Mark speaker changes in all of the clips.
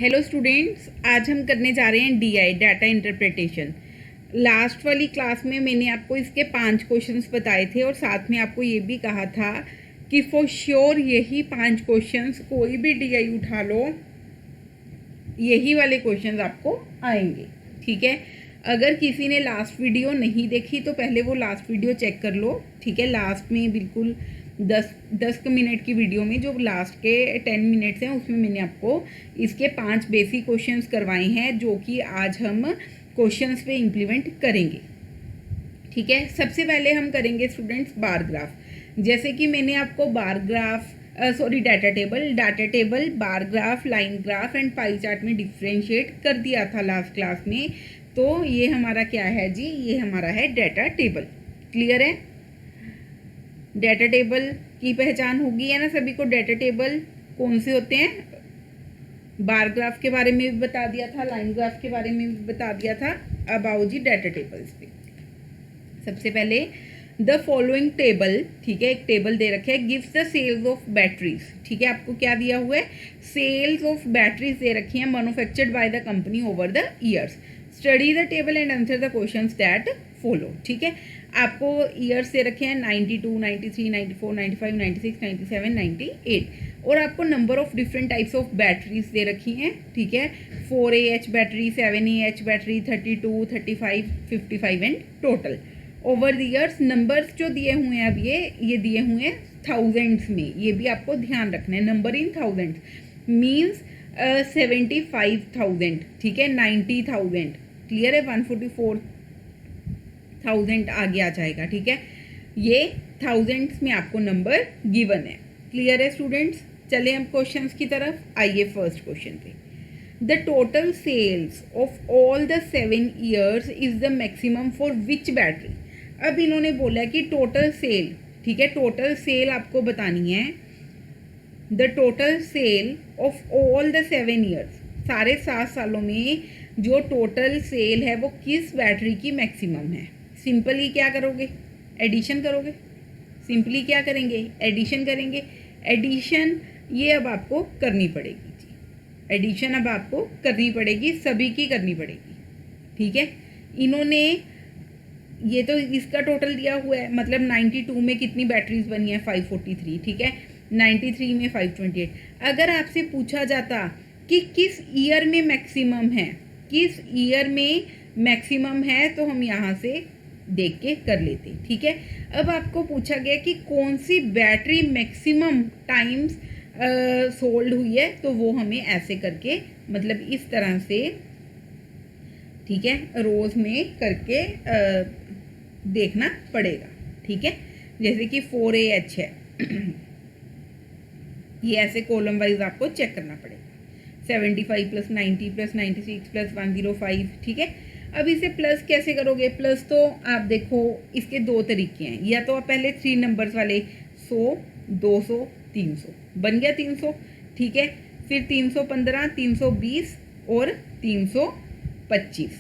Speaker 1: Hello students, आज हम करने जा रहे हैं डीआई डाटा इंटरप्रिटेशन। लास्ट वाली क्लास में मैंने आपको इसके 5 क्वेश्चंस बताए थे और साथ में आपको ये भी कहा था कि फॉर श्योर यही 5 क्वेश्चंस कोई भी डीआई उठा लो, यही वाले क्वेश्चंस आपको आएंगे। ठीक है, अगर किसी ने लास्ट वीडियो नहीं देखी तो पहले वो लास्ट वीडियो चेक कर लो। ठीक है, लास्ट में बिल्कुल 10 मिनट की वीडियो में जो लास्ट के 10 मिनट्स हैं उसमें मैंने आपको इसके 5 बेसिक क्वेश्चंस करवाए हैं जो कि आज हम क्वेश्चंस पे इम्प्लीमेंट करेंगे। ठीक है, सबसे पहले हम करेंगे स्टूडेंट्स बार ग्राफ। जैसे कि मैंने आपको bar graph data table, bar graph, line graph and pie chart में डिफ्रेंशिएट कर दिया था लास्ट क्लास में। तो ये हमारा क्या है जी, ये हमारा है डाटा टेबल। क्लियर है? डाटा टेबल की पहचान होगी है ना सभी को। डाटा टेबल कौन से होते हैं, बार ग्राफ के बारे में भी बता दिया था, लाइन ग्राफ के बारे में भी बता दिया था। अब आओ जी डाटा टेबल्स पे। सबसे पहले द फॉलोइंग टेबल, ठीक है, एक टेबल दे रखे है, gives the sales of batteries. ठीक है, आपको क्या दिया हुआ है, सेल्स ऑफ बैटरीज दे रखी है manufactured by the company over the years. Study the table and answer the questions that follow. ठीक है, आपको ईयर्स दे रखे हैं 92, 93, 94, 95, 96, 97, 98 और आपको number of different types of batteries दे रखी हैं। ठीक है, 4AH battery, 7AH battery, 32, 35, 55 and total over the years. Numbers जो दिए हुए हैं अब ये दिए हुए हैं थाउजेंड्स में, ये भी आपको ध्यान रखना है। नंबर इन थाउजेंड्स मीन्स 75,000, ठीक है, 90,000। क्लियर है? 144,000 आगे आ जाएगा। ठीक है, ये थाउजेंड्स में आपको नंबर गिवन है। क्लियर है स्टूडेंट्स? चले हम क्वेश्चंस की तरफ। आइए फर्स्ट क्वेश्चन पे। The total sales of all the 7 years is the maximum for which battery. अब इन्होंने बोला कि टोटल सेल, ठीक है, टोटल सेल आपको बतानी है। The total sale of all the 7 years, सारे 7 सालों में जो टोटल सेल है वो किस बैटरी की मैक्सिमम है। सिंपली क्या करोगे, एडिशन करोगे। सिंपली क्या करेंगे, एडिशन करेंगे। एडिशन ये अब आपको करनी पड़ेगी जी, एडिशन अब आपको करनी पड़ेगी, सभी की करनी पड़ेगी। ठीक है, इन्होंने ये तो इसका टोटल दिया हुआ है, मतलब 92 में कितनी बैटरीज बनी है, 543। ठीक है, 93 में 528। अगर आपसे पूछा जाता कि किस ईयर में मैक्सिमम है, किस ईयर में मैक्सिमम है, तो हम यहाँ से देख के कर लेते। ठीक है, अब आपको पूछा गया कि कौन सी बैटरी मैक्सिमम टाइम्स सोल्ड हुई है, तो वो हमें ऐसे करके, मतलब इस तरह से, ठीक है, रोज में करके देखना पड़ेगा। ठीक है, जैसे कि 4AH है ये ऐसे कॉलम वाइज आपको चेक करना पड़ेगा। 75 + 90 + 96 + 105। ठीक है, अब इसे प्लस कैसे करोगे। प्लस तो आप देखो इसके 2 तरीके हैं, या तो आप पहले 3 नंबर्स वाले 100, 200, 300 बन गया 300। ठीक है, फिर 315, 320 और 325।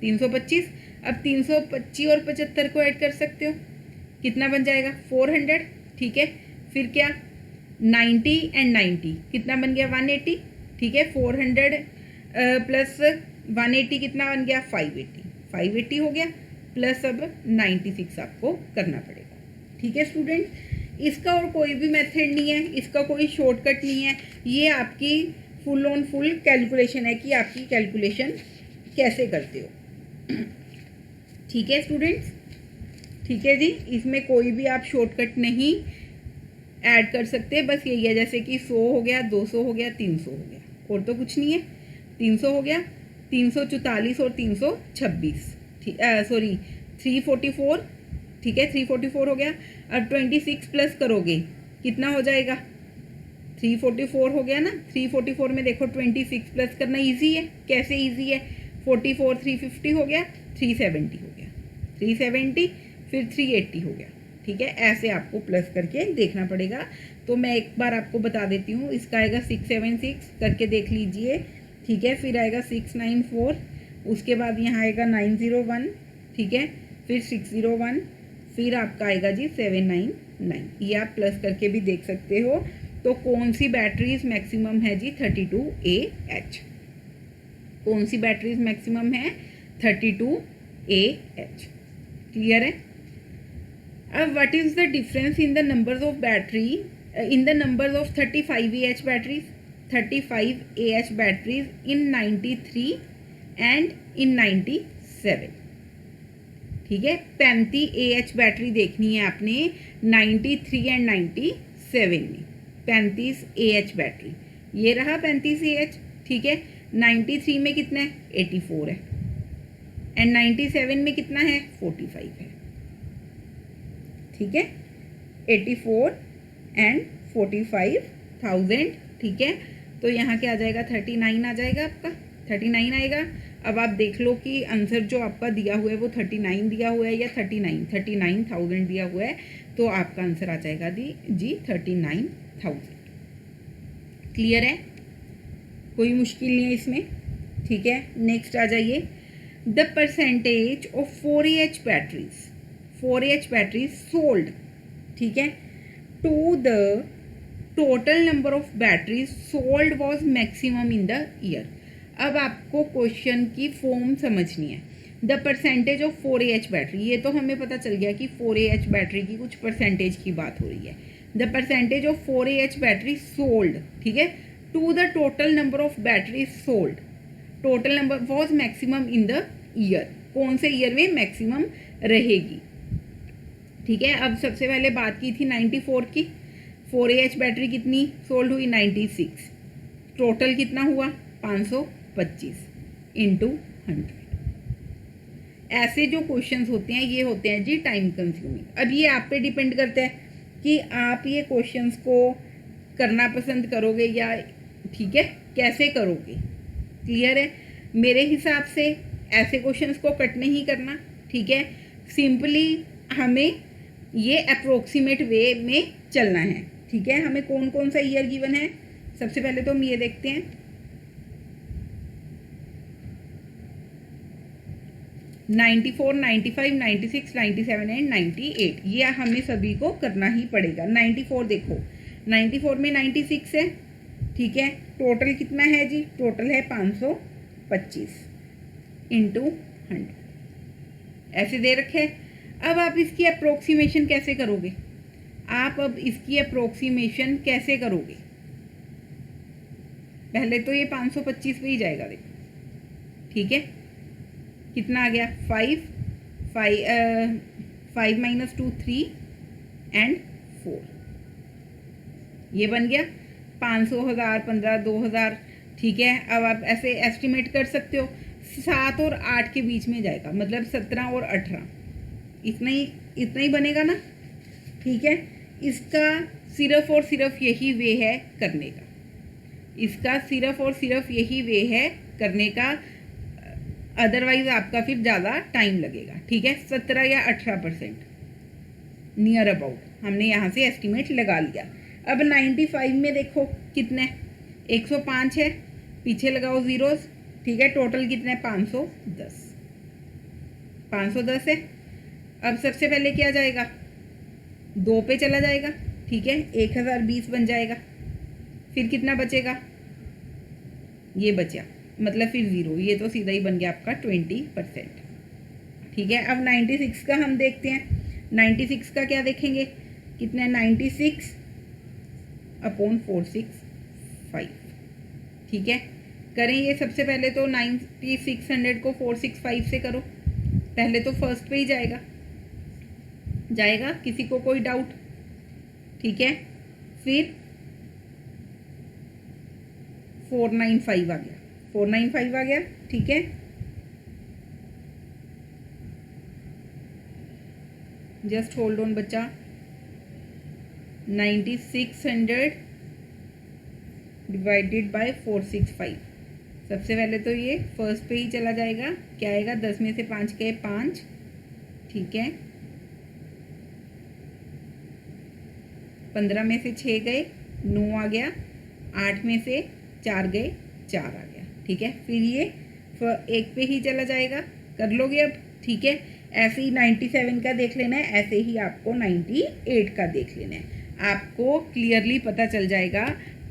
Speaker 1: 325, अब 325 और 75 को ऐड कर सकते हो, कितना बन जाएगा, 400। ठीक है, फिर क्या, 90 एंड 90 कितना बन गया, 180। ठीक है, 400 प्लस 180 कितना बन गया, 580। 580 हो गया, प्लस अब 96 आपको करना पड़ेगा। ठीक है स्टूडेंट, इसका और कोई भी मेथड नहीं है, इसका कोई शॉर्टकट नहीं है, ये आपकी फुल ऑन फुल कैलकुलेशन है कि आपकी कैलकुलेशन कैसे करते हो। ठीक है स्टूडेंट्स, ठीक है जी, इसमें कोई भी आप शॉर्टकट नहीं ऐड कर सकते, बस यही है, जैसे कि 100 हो गया, 200 हो गया, 300 हो गया, और तो कुछ नहीं है। 300 हो गया, 344 और 326, 344। ठीक है, 344 हो गया। अब 26 प्लस करोगे कितना हो जाएगा, 344 हो गया ना। 344 में देखो 26 प्लस करना इजी है, कैसे इजी है, 44, 350 हो गया, 370 हो गया, 370, फिर 380 हो गया। ठीक है, ऐसे आपको प्लस करके देखना पड़ेगा। तो मैं एक बार आपको बता देती हूँ, इसका आएगा 676 करके देख लीजिए। ठीक है, फिर आएगा 694, उसके बाद यहाँ आएगा 901। ठीक है, फिर 601, फिर आपका आएगा जी 799। ये आप प्लस करके भी देख सकते हो। तो कौन सी बैटरीज मैक्सिमम है जी, 32AH। कौन सी बैटरीज मैक्सिमम है? 32Ah। क्लियर है? अब what is the difference in the numbers of battery in the numbers of 35Ah batteries? 35Ah batteries in 93 and in 97। ठीक है, 35Ah बैटरी देखनी है आपने 93 एंड 97 में। 35Ah बैटरी, ये रहा 35Ah। ठीक है, 93 में कितना है? 84 है, एंड 97 में कितना है? 45 है। ठीक है, 84 एंड 45,000। ठीक है, तो यहाँ क्या आ जाएगा? 39 आ जाएगा आपका, 39 आएगा। अब आप देख लो कि आंसर जो आपका दिया हुआ है वो 39 दिया हुआ है या 39,000 दिया हुआ है, तो आपका आंसर आ जाएगा जी 39,000। क्लियर है? कोई मुश्किल नहीं है इसमें। ठीक है, नेक्स्ट आ जाइए। The percentage of 4AH batteries, 4AH batteries sold, ठीक है, to the total number of batteries sold was maximum in the year. अब आपको क्वेश्चन की फॉर्म समझनी है। The percentage of 4AH battery, ये तो हमें पता चल गया कि 4AH बैटरी की कुछ परसेंटेज की बात हो रही है। The percentage of 4AH battery sold, ठीक है, to the total number of battery sold, total number was maximum in the year. कौन से ईयर में मैक्सिमम रहेगी? ठीक है, अब सबसे पहले बात की थी 94 की। 4AH बैटरी कितनी सोल्ड हुई? 96। टोटल कितना हुआ? 525 इंटू 100। ऐसे जो क्वेश्चंस होते हैं ये होते हैं जी टाइम कंज्यूमिंग। अब ये आप पे डिपेंड करता है कि आप ये क्वेश्चंस को करना पसंद करोगे या ठीक है कैसे करोगे। क्लियर है? मेरे हिसाब से ऐसे क्वेश्चंस को कट नहीं करना। ठीक है, सिंपली हमें ये अप्रोक्सीमेट वे में चलना है। ठीक है, हमें कौन कौन सा ईयर गिवन है? सबसे पहले तो हम ये देखते हैं, 94, 95, 96, 97 एंड 98। ये हमें सभी को करना ही पड़ेगा। 94 देखो, 94 में 96 है। ठीक है, टोटल कितना है जी? टोटल है 525 इंटू 100, ऐसे दे रखे। अब आप इसकी अप्रोक्सीमेशन कैसे करोगे? आप अब इसकी अप्रोक्सीमेशन कैसे करोगे? पहले तो ये 525 पे ही जाएगा, देखो। ठीक है, कितना आ गया? 5 माइनस 2 3 एंड 4, ये बन गया 500, 1000, 15, 2000। ठीक है, अब आप ऐसे एस्टिमेट कर सकते हो 7 और 8 के बीच में जाएगा, मतलब 17 और 18, इतना ही बनेगा ना। ठीक है, इसका सिर्फ और सिर्फ यही वे है करने का, इसका सिर्फ और सिर्फ यही वे है करने का, अदरवाइज आपका फिर ज़्यादा टाइम लगेगा। ठीक है, 17 या 18% नियर अबाउट हमने यहाँ से एस्टिमेट लगा लिया। अब 95 में देखो कितने, 105 है, पीछे लगाओ ज़ीरोस। ठीक है, टोटल कितना है? 510, 510 है। अब सबसे पहले क्या जाएगा? 2 पे चला जाएगा। ठीक है, 1020 बन जाएगा। फिर कितना बचेगा? ये बचा, मतलब फिर 0, ये तो सीधा ही बन गया आपका 20%। ठीक है, अब 96 का हम देखते हैं। 96 का क्या देखेंगे? कितना है? 96 अपॉन 465। ठीक है, करें ये। सबसे पहले तो 9600 को 465 से करो। पहले तो फर्स्ट पे ही जाएगा, किसी को कोई डाउट? ठीक है, फिर 495 आ गया, 495 आ गया। ठीक है, जस्ट होल्ड ऑन बच्चा। 9600 डिवाइडेड बाय 465। सबसे पहले तो ये फर्स्ट पे ही चला जाएगा। क्या आएगा? 10 में से 5 गए 5। ठीक है, 15 में से 6 गए 9 आ गया, 8 में से 4 गए 4 आ गया। ठीक है, फिर ये 1 पे ही चला जाएगा। कर लोगे अब? ठीक है, ऐसे ही 97 का देख लेना है, ऐसे ही आपको 98 का देख लेना है। आपको क्लियरली पता चल जाएगा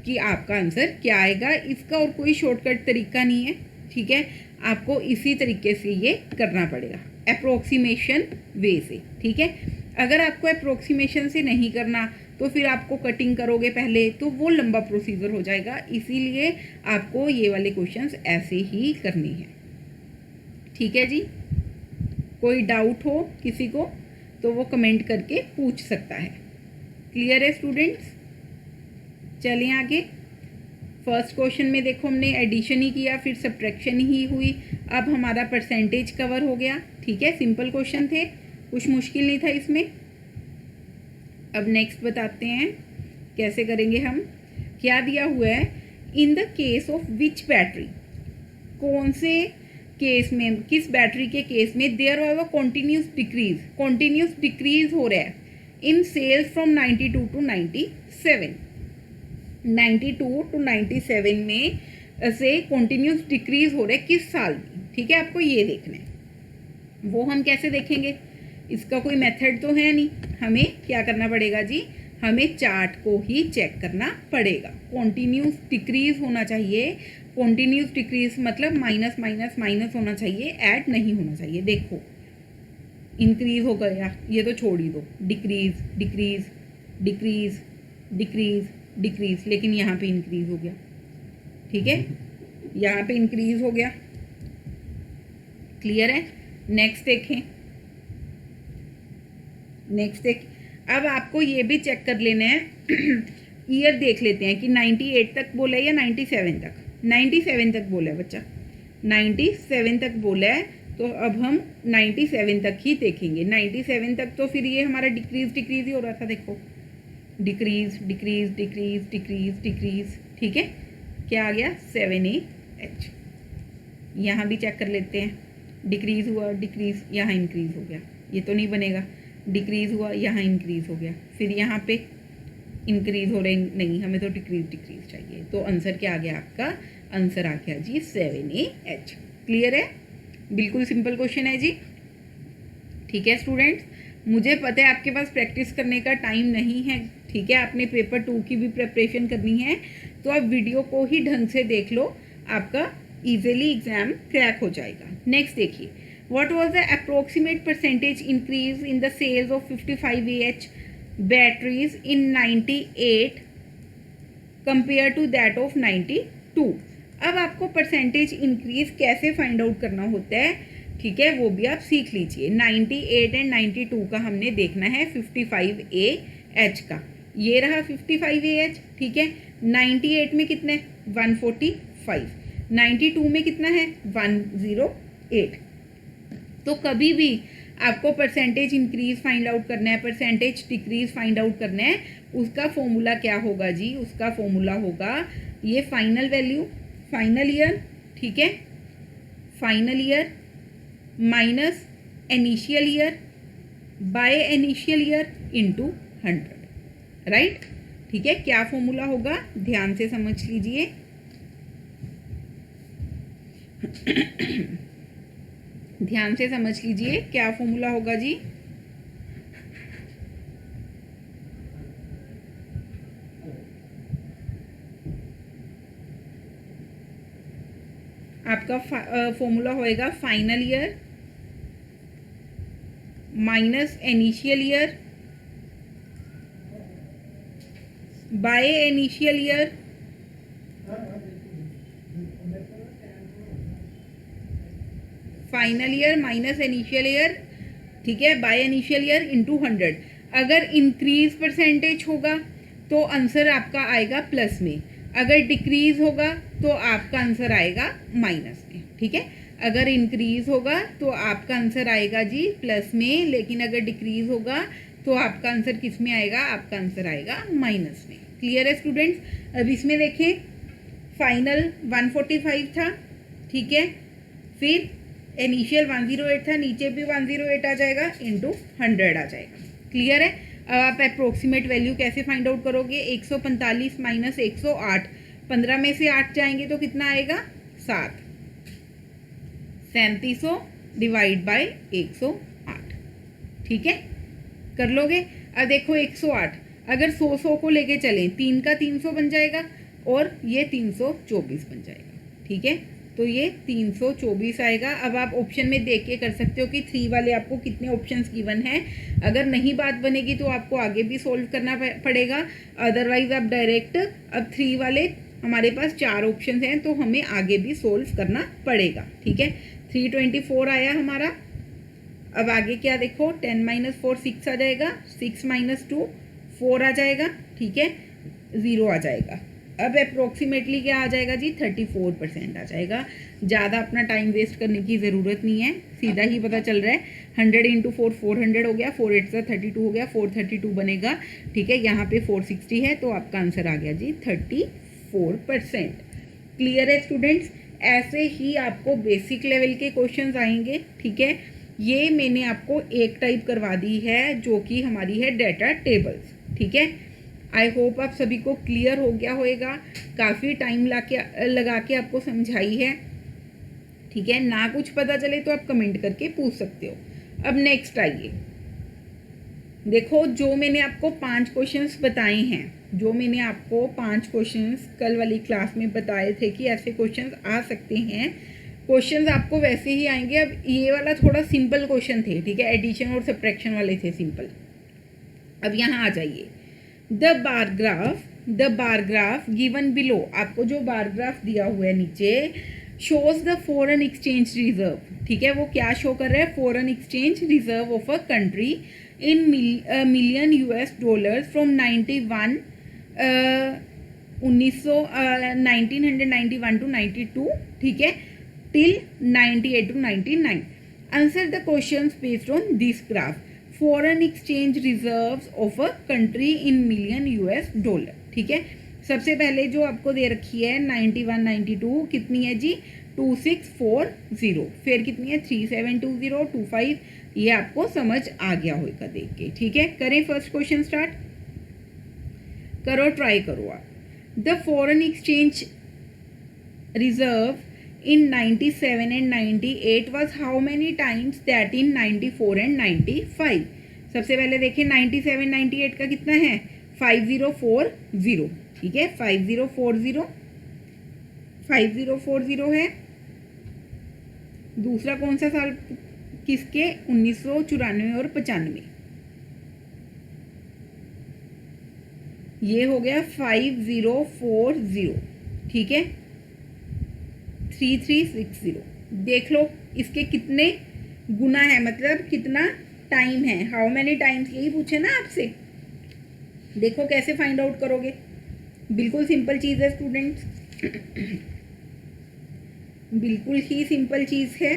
Speaker 1: कि आपका आंसर क्या आएगा। इसका और कोई शॉर्टकट तरीका नहीं है। ठीक है, आपको इसी तरीके से ये करना पड़ेगा, अप्रोक्सीमेशन वे से, ठीक है। अगर आपको अप्रोक्सीमेशन से नहीं करना तो फिर आपको कटिंग करोगे पहले तो वो लंबा प्रोसीजर हो जाएगा, इसीलिए आपको ये वाले क्वेश्चंस ऐसे ही करने हैं, ठीक है जी। कोई डाउट हो किसी को तो वो कमेंट करके पूछ सकता है। क्लियर है स्टूडेंट्स? चलिए आगे। फर्स्ट क्वेश्चन में देखो हमने एडिशन ही किया, फिर सब्ट्रैक्शन ही हुई, अब हमारा परसेंटेज कवर हो गया, ठीक है। सिंपल क्वेश्चन थे, कुछ मुश्किल नहीं था इसमें। अब नेक्स्ट बताते हैं कैसे करेंगे हम। क्या दिया हुआ है, in the case of which battery, कौन से केस में, किस बैटरी के केस में there was a continuous decrease हो रहा है in sales from 92 to 97, 92 to 97 में से कॉन्टिन्यूस डिक्रीज हो रहा है किस साल में, ठीक है। आपको ये देखना है, वो हम कैसे देखेंगे, इसका कोई मेथड तो है नहीं, हमें क्या करना पड़ेगा जी, हमें चार्ट को ही चेक करना पड़ेगा। कॉन्टिन्यूस डिक्रीज होना चाहिए, कॉन्टिन्यूस डिक्रीज मतलब माइनस माइनस माइनस होना चाहिए, ऐड नहीं होना चाहिए। देखो इंक्रीज हो गया, ये तो छोड़ ही दो, decrease decrease decrease decrease decrease, लेकिन यहाँ पे इंक्रीज हो गया, ठीक है, यहाँ पे इंक्रीज हो गया। क्लियर है? नेक्स्ट देखें, नेक्स्ट देख, अब आपको ये भी चेक कर लेना है ईयर देख लेते हैं कि 98 तक बोला है या 97 तक। 97 तक बोला है बच्चा, 97 तक बोला है, तो अब हम 97 तक ही देखेंगे। 97 तक तो फिर ये हमारा डिक्रीज डिक्रीज ही हो रहा था, देखो decrease decrease decrease decrease decrease, ठीक है। क्या आ गया, 7AH। यहाँ भी चेक कर लेते हैं, डिक्रीज हुआ, डिक्रीज, यहाँ इंक्रीज हो गया, ये तो नहीं बनेगा, डिक्रीज हुआ, यहाँ इंक्रीज हो गया, फिर यहाँ पे इंक्रीज हो रहे नहीं, हमें तो डिक्रीज डिक्रीज चाहिए, तो आंसर क्या आ गया आपका, आंसर आ गया जी 7AH। क्लियर है? बिल्कुल सिंपल क्वेश्चन है जी, ठीक है स्टूडेंट्स। मुझे पता है आपके पास प्रैक्टिस करने का टाइम नहीं है, ठीक है, आपने पेपर 2 की भी प्रिपरेशन करनी है, तो आप वीडियो को ही ढंग से देख लो, आपका इजीली एग्जाम क्रैक हो जाएगा। नेक्स्ट देखिए, what was the approximate percentage increase in the sales of 55AH batteries in 98 compared to that of 92। अब आपको परसेंटेज इंक्रीज कैसे फाइंड आउट करना होता है, ठीक है, वो भी आप सीख लीजिए। 98 एंड 92 का हमने देखना है 55AH का, ये रहा 55AH, ठीक है। 98 में कितना है, 145, 92 में कितना है, 108। तो कभी भी आपको परसेंटेज इंक्रीज फाइंड आउट करना है, परसेंटेज डिक्रीज फाइंड आउट करना है, उसका फॉर्मूला क्या होगा जी, उसका फॉर्मूला होगा ये फाइनल वैल्यू, फाइनल ईयर, ठीक है, final year minus initial year by initial year into 100, right, ठीक है। क्या फॉर्मूला होगा, ध्यान से समझ लीजिए ध्यान से समझ लीजिए, क्या फॉर्मूला होगा जी, आपका फॉर्मूला होएगा final year minus initial year by initial year final year minus initial year, ठीक है, बाय इनिशियल ईयर इनटू 100। अगर इंक्रीज परसेंटेज होगा तो आंसर आपका आएगा प्लस में, अगर डिक्रीज होगा तो आपका आंसर आएगा माइनस में, ठीक है। अगर इंक्रीज होगा तो आपका आंसर आएगा जी प्लस में, लेकिन अगर डिक्रीज होगा तो आपका आंसर किस में आएगा, आपका आंसर आएगा माइनस में। क्लियर है स्टूडेंट्स? अब इसमें देखें, फाइनल 145 था, ठीक है, फिर इनिशियल 108 था, नीचे भी 108 आ जाएगा, इनटू 100 आ जाएगा। क्लियर है? अब आप अप्रोक्सीमेट वैल्यू कैसे फाइंड आउट करोगे, 145 माइनस 108, 15 में से 8 जाएंगे तो कितना आएगा, 7, 3700 डिवाइड बाय 108, ठीक है, कर लोगे। अब देखो 108, अगर 100 को लेके चलें, 3 का 300 बन जाएगा और ये 324 बन जाएगा, ठीक है। तो ये 324 आएगा। अब आप ऑप्शन में देख के कर सकते हो कि 3 वाले आपको कितने ऑप्शंस गिवन हैं। अगर नहीं बात बनेगी तो आपको आगे भी सोल्व करना पड़ेगा, अदरवाइज आप डायरेक्ट, अब 3 वाले हमारे पास 4 ऑप्शन हैं तो हमें आगे भी सोल्व करना पड़ेगा। ठीक है, 324 आया हमारा। अब आगे क्या देखो, 10 - 4 6 आ जाएगा, 6 - 2 4 आ जाएगा। ठीक है, 0 आ जाएगा। अब अप्रोक्सीमेटली क्या आ जाएगा जी, 34% आ जाएगा। ज़्यादा अपना टाइम वेस्ट करने की ज़रूरत नहीं है, सीधा ही पता चल रहा है। 100 × 4 400 हो गया, 4 8 32 हो गया, 432 बनेगा। ठीक है, यहाँ पे 460 है तो आपका आंसर आ गया जी 34%। क्लियर है स्टूडेंट्स? ऐसे ही आपको बेसिक लेवल के क्वेश्चंस आएंगे। ठीक है, ये मैंने आपको एक टाइप करवा दी है जो कि हमारी है डाटा टेबल्स। ठीक है, आई होप आप सभी को क्लियर हो गया होएगा। काफ़ी टाइम लगा के आपको समझाई है। ठीक है, ना कुछ पता चले तो आप कमेंट करके पूछ सकते हो। अब नेक्स्ट आइए, देखो जो मैंने आपको 5 क्वेश्चंस बताए हैं, जो मैंने आपको 5 क्वेश्चंस कल वाली क्लास में बताए थे कि ऐसे क्वेश्चंस आ सकते हैं, क्वेश्चंस आपको वैसे ही आएंगे। अब ये वाला थोड़ा सिंपल क्वेश्चन थे। ठीक है, एडिशन और सब्ट्रैक्शन वाले थे सिंपल। अब यहाँ आ जाइए, the bar graph given below, आपको जो बार ग्राफ दिया हुआ है नीचे, shows the foreign exchange reserve. ठीक है, वो क्या शो कर रहा है, foreign exchange reserve of a country in million US$ from 1991 to 92। ठीक है, till 98 to 99। Answer the questions based on this graph. Foreign exchange reserves of a country in million US$। ठीक है, सबसे पहले जो आपको दे रखी है 91 92 कितनी है जी, 2640। फिर कितनी है 372025। ये आपको समझ आ गया होगा देख के। ठीक है, करें फर्स्ट क्वेश्चन स्टार्ट, करो, ट्राई करो आप। The foreign exchange reserve in 97 and 98 was how many times that in 94 and 95। सबसे पहले देखें 97 98 का कितना है, 5040। ठीक है, 5040 है। दूसरा कौन सा साल किसके, 1994 और 95। ये हो गया 5040। ठीक है, 3360। देख लो इसके कितने गुना है, मतलब कितना टाइम है, हाउ मैनी टाइम्स, यही पूछे ना आपसे। देखो कैसे फाइंड आउट करोगे, बिल्कुल सिंपल चीज़ है स्टूडेंट्स, बिल्कुल ही सिंपल चीज़ है।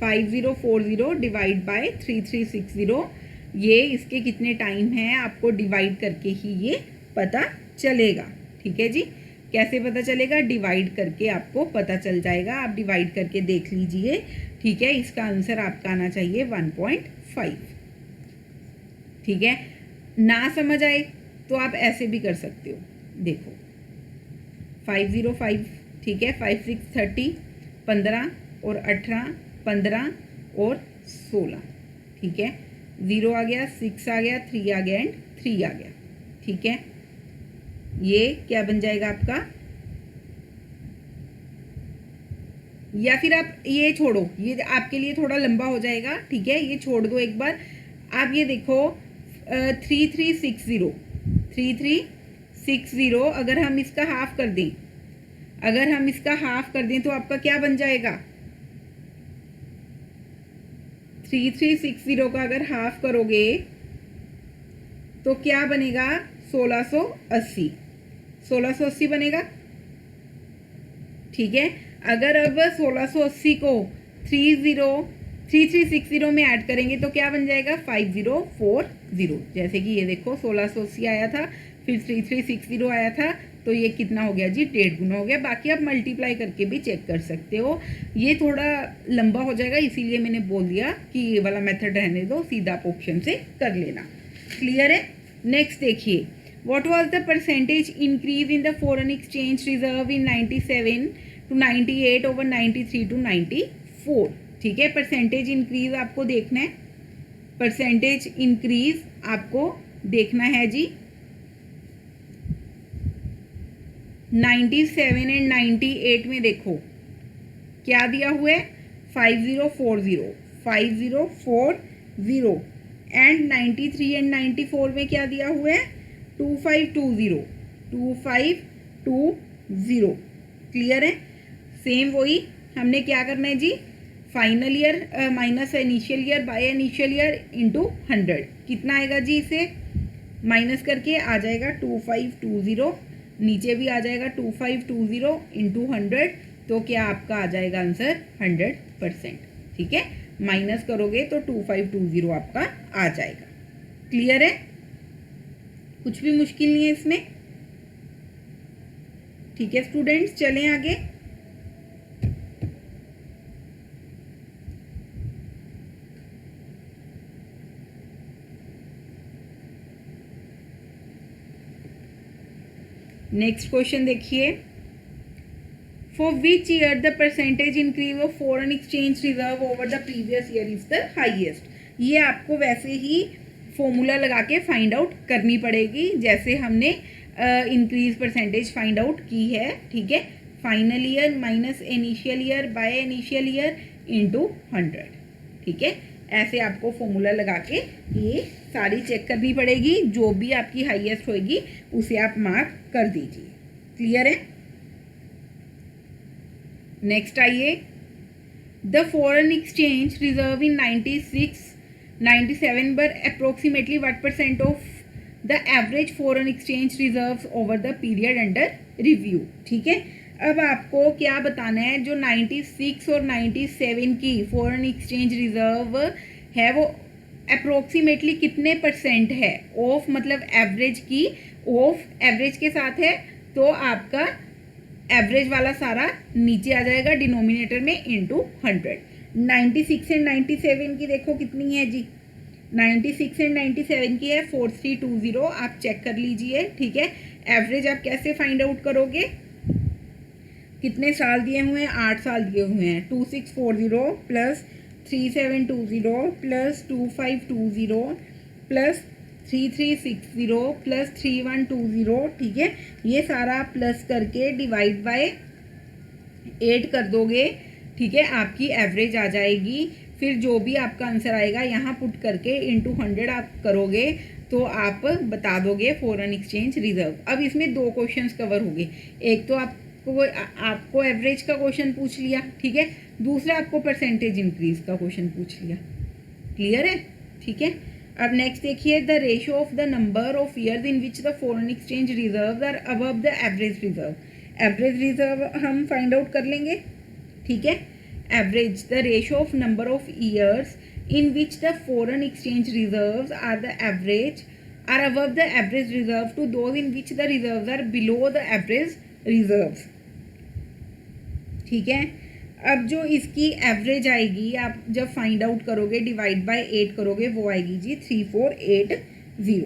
Speaker 1: $5040 डिवाइड बाय 3360, ये इसके कितने टाइम हैं आपको डिवाइड करके ही ये पता चलेगा। ठीक है जी, कैसे पता चलेगा, डिवाइड करके आपको पता चल जाएगा। आप डिवाइड करके देख लीजिए। ठीक है, इसका आंसर आपका आना चाहिए 1.5। ठीक है, ना समझ आए तो आप ऐसे भी कर सकते हो। देखो 505। ठीक है, 5 6 30, 15 और 18, 15 और 16। ठीक है, 0 आ गया, 6 आ गया, 3 आ गया एंड 3 आ गया। ठीक है, ये क्या बन जाएगा आपका, या फिर आप ये छोड़ो, ये आपके लिए थोड़ा लंबा हो जाएगा। ठीक है, ये छोड़ दो एक बार। आप ये देखो 3360 अगर हम इसका हाफ कर दें, तो आपका क्या बन जाएगा, 3360 का अगर हाफ करोगे तो क्या बनेगा, 1680 बनेगा। ठीक है, अगर अब 1680 को 3360 में ऐड करेंगे तो क्या बन जाएगा, 5040। जैसे कि ये देखो 1680 आया था, फिर 3360 आया था, तो ये कितना हो गया जी, 1.5 गुना हो गया। बाकी आप मल्टीप्लाई करके भी चेक कर सकते हो। ये थोड़ा लंबा हो जाएगा, इसीलिए मैंने बोल दिया कि ये वाला मेथड रहने दो, सीधा आप ऑप्शन से कर लेना। क्लियर है? नेक्स्ट देखिए, what was the percentage increase in the foreign exchange reserve in 97 to 98 over 93 to 94। ठीक है, परसेंटेज इंक्रीज आपको देखना है, परसेंटेज इंक्रीज आपको देखना है जी। 97 एंड 98 में देखो क्या दिया हुआ है, 5040 5040 एंड 93 एंड 94 में क्या दिया हुआ है, 2520 2520। क्लियर है। सेम वही हमने क्या करना है जी, final year minus initial year by initial year into 100। कितना आएगा जी, इसे माइनस करके आ जाएगा 2520, नीचे भी आ जाएगा 2520 इंटू 100, तो क्या आपका आ जाएगा आंसर 100%। ठीक है, माइनस करोगे तो 2520 आपका आ जाएगा। क्लियर है, कुछ भी मुश्किल नहीं है इसमें। ठीक है स्टूडेंट्स, चलें आगे। नेक्स्ट क्वेश्चन देखिए, for which year the percentage increase of foreign exchange reserve over the previous year is the highest. ये आपको वैसे ही फॉर्मूला लगा के फाइंड आउट करनी पड़ेगी जैसे हमने इंक्रीज परसेंटेज फाइंड आउट की है। ठीक है, final year minus initial year by initial year into 100। ठीक है, ऐसे आपको फॉर्मूला लगा के ये सारी चेक करनी पड़ेगी, जो भी आपकी हाईएस्ट होगी उसे आप मार्क कर दीजिए। क्लियर है। नेक्स्ट आइए, the foreign exchange reserve in 97 पर approximately what percent of the average foreign exchange reserves over the period under review. ठीक है, अब आपको क्या बताना है, जो 96 और 97 की फॉरेन एक्सचेंज रिजर्व है वो अप्रोक्सीमेटली कितने परसेंट है ऑफ, मतलब एवरेज की, ऑफ एवरेज के साथ है तो आपका एवरेज वाला सारा नीचे आ जाएगा डिनोमिनेटर में इंटू 100। 96 एंड 97 की देखो कितनी है जी, 96 एंड 97 की है 4320, आप चेक कर लीजिए। ठीक है, एवरेज आप कैसे फाइंड आउट करोगे, कितने साल दिए हुए हैं, 8 साल दिए हुए हैं। 2640 प्लस 3720 प्लस 2520 प्लस 3360 प्लस 3120। ठीक है, ये सारा प्लस करके डिवाइड बाय 8 कर दोगे। ठीक है, आपकी एवरेज आ जाएगी। फिर जो भी आपका आंसर आएगा यहाँ पुट करके इंटू 100 आप करोगे तो आप बता दोगे फॉरेन एक्सचेंज रिजर्व। अब इसमें 2 क्वेश्चंस कवर हो गए, एक तो आपको एवरेज का क्वेश्चन पूछ लिया। ठीक है, दूसरा आपको परसेंटेज इंक्रीज का क्वेश्चन पूछ लिया। क्लियर है। ठीक है, अब नेक्स्ट देखिए, the ratio of the number of years in which the foreign exchange reserves are above the average reserve. Average reserve हम फाइंड आउट कर लेंगे। ठीक है, average the ratio of number of years in which the foreign exchange reserves are above the average reserve to those in which the reserves are below the average reserves। ठीक है, अब जो इसकी average आएगी आप जब फाइंड आउट करोगे divide by 8 करोगे वो आएगी जी 3480।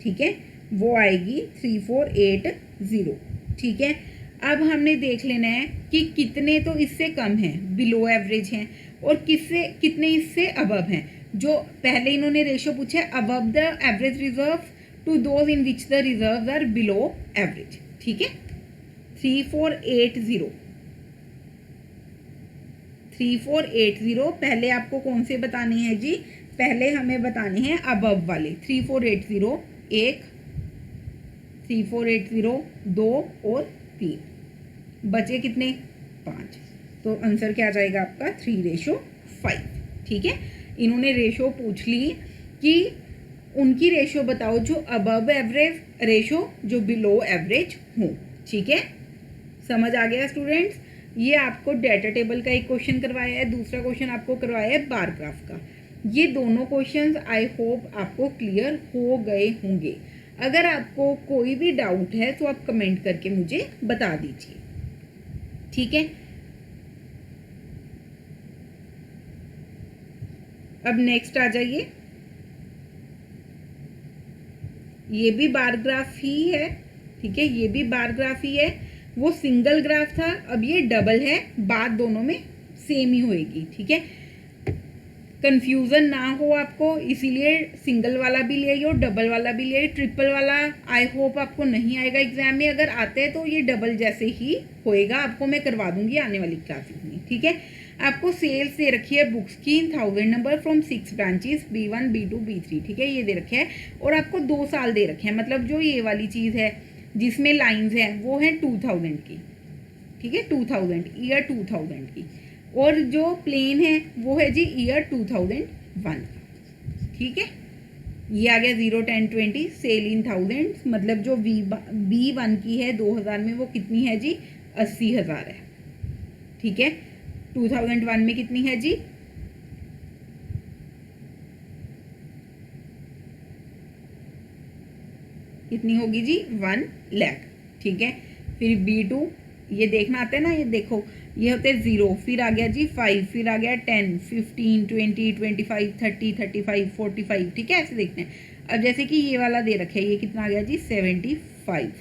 Speaker 1: ठीक है, वो आएगी 3480। ठीक है, अब हमने देख लेना है कि कितने तो इससे कम हैं, बिलो एवरेज हैं, और कितने इससे अबव हैं। जो पहले इन्होंने रेशियो पूछा है above the average reserve to those in which the reserves are below average. ठीक है, 3480 पहले आपको कौन से बताने हैं जी, पहले हमें बताने हैं अबव वाले। 3480 1, 3480 2 और 3, बचे कितने 5, तो आंसर क्या आ जाएगा आपका 3:5। ठीक है, इन्होंने रेशो पूछ ली कि उनकी रेशो बताओ जो अबव एवरेज, रेशो जो बिलो एवरेज हो। ठीक है, समझ आ गया स्टूडेंट्स। ये आपको डाटा टेबल का एक क्वेश्चन करवाया है, दूसरा क्वेश्चन आपको करवाया है बार ग्राफ का। ये दोनों क्वेश्चंस आई होप आपको क्लियर हो गए होंगे। अगर आपको कोई भी डाउट है तो आप कमेंट करके मुझे बता दीजिए। ठीक है, अब नेक्स्ट आ जाइए, ये भी बार ग्राफ ही है। ठीक है, ये भी बार ग्राफ ही है, वो सिंगल ग्राफ था, अब ये डबल है, बात दोनों में सेम ही होएगी। ठीक है, कंफ्यूजन ना हो आपको, इसीलिए सिंगल वाला भी ले आई और डबल वाला भी ले आई। ट्रिपल वाला आई होप आपको नहीं आएगा एग्जाम में, अगर आते हैं तो ये डबल जैसे ही होएगा, आपको मैं करवा दूंगी आने वाली क्लासेस में, ठीक है। आपको सेल्स दे रखी है बुक्स की इन 1000 number from 6 branches B1 B2 B3, ठीक है, ये दे रखे है। और आपको 2 साल दे रखे हैं, मतलब जो ये वाली चीज़ है जिसमें लाइन्स हैं वो है 2000 की, ठीक है, 2000 ईयर 2000 की। और जो प्लेन है वो है जी ईयर 2001, ठीक है। ये आ गया 0 10 20 सेल इन थाउजेंड, मतलब जो B1 की है 2000 में वो कितनी है जी 80,000 है, ठीक है। 2001 में कितनी है जी कितनी होगी जी 1 लाख, ठीक है। फिर B2 ये देखना आता है ना, ये देखो ये होते हैं 0, फिर आ गया जी 5, फिर आ गया 10 15 20 25 30 35 45, ठीक है, ऐसे देखते हैं। अब जैसे कि ये वाला दे रखे है, ये कितना आ गया जी 75,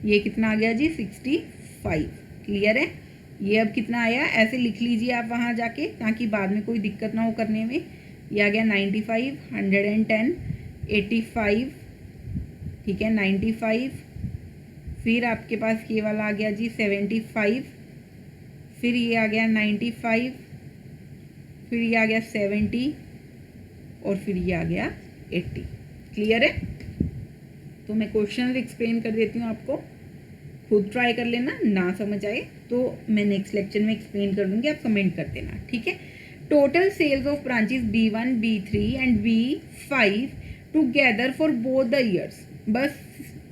Speaker 1: ये कितना आ गया जी 65, क्लियर है। ये अब कितना आया ऐसे लिख लीजिए आप वहाँ जाके, ताकि बाद में कोई दिक्कत ना हो करने में। ये आ गया 95 110 85, ठीक है, 95, फिर आपके पास ये वाला आ गया जी 75, फिर ये आ गया 95, फिर ये आ गया 70 और फिर ये आ गया 80, क्लियर है। तो मैं क्वेश्चन एक्सप्लेन कर देती हूँ आपको, खुद ट्राई कर लेना, ना समझ आए तो मैं नेक्स्ट लेक्चर में एक्सप्लेन कर दूँगी, आप कमेंट कर देना, ठीक है। Total sales of branches B1 B3 and B5 together for both the years, बस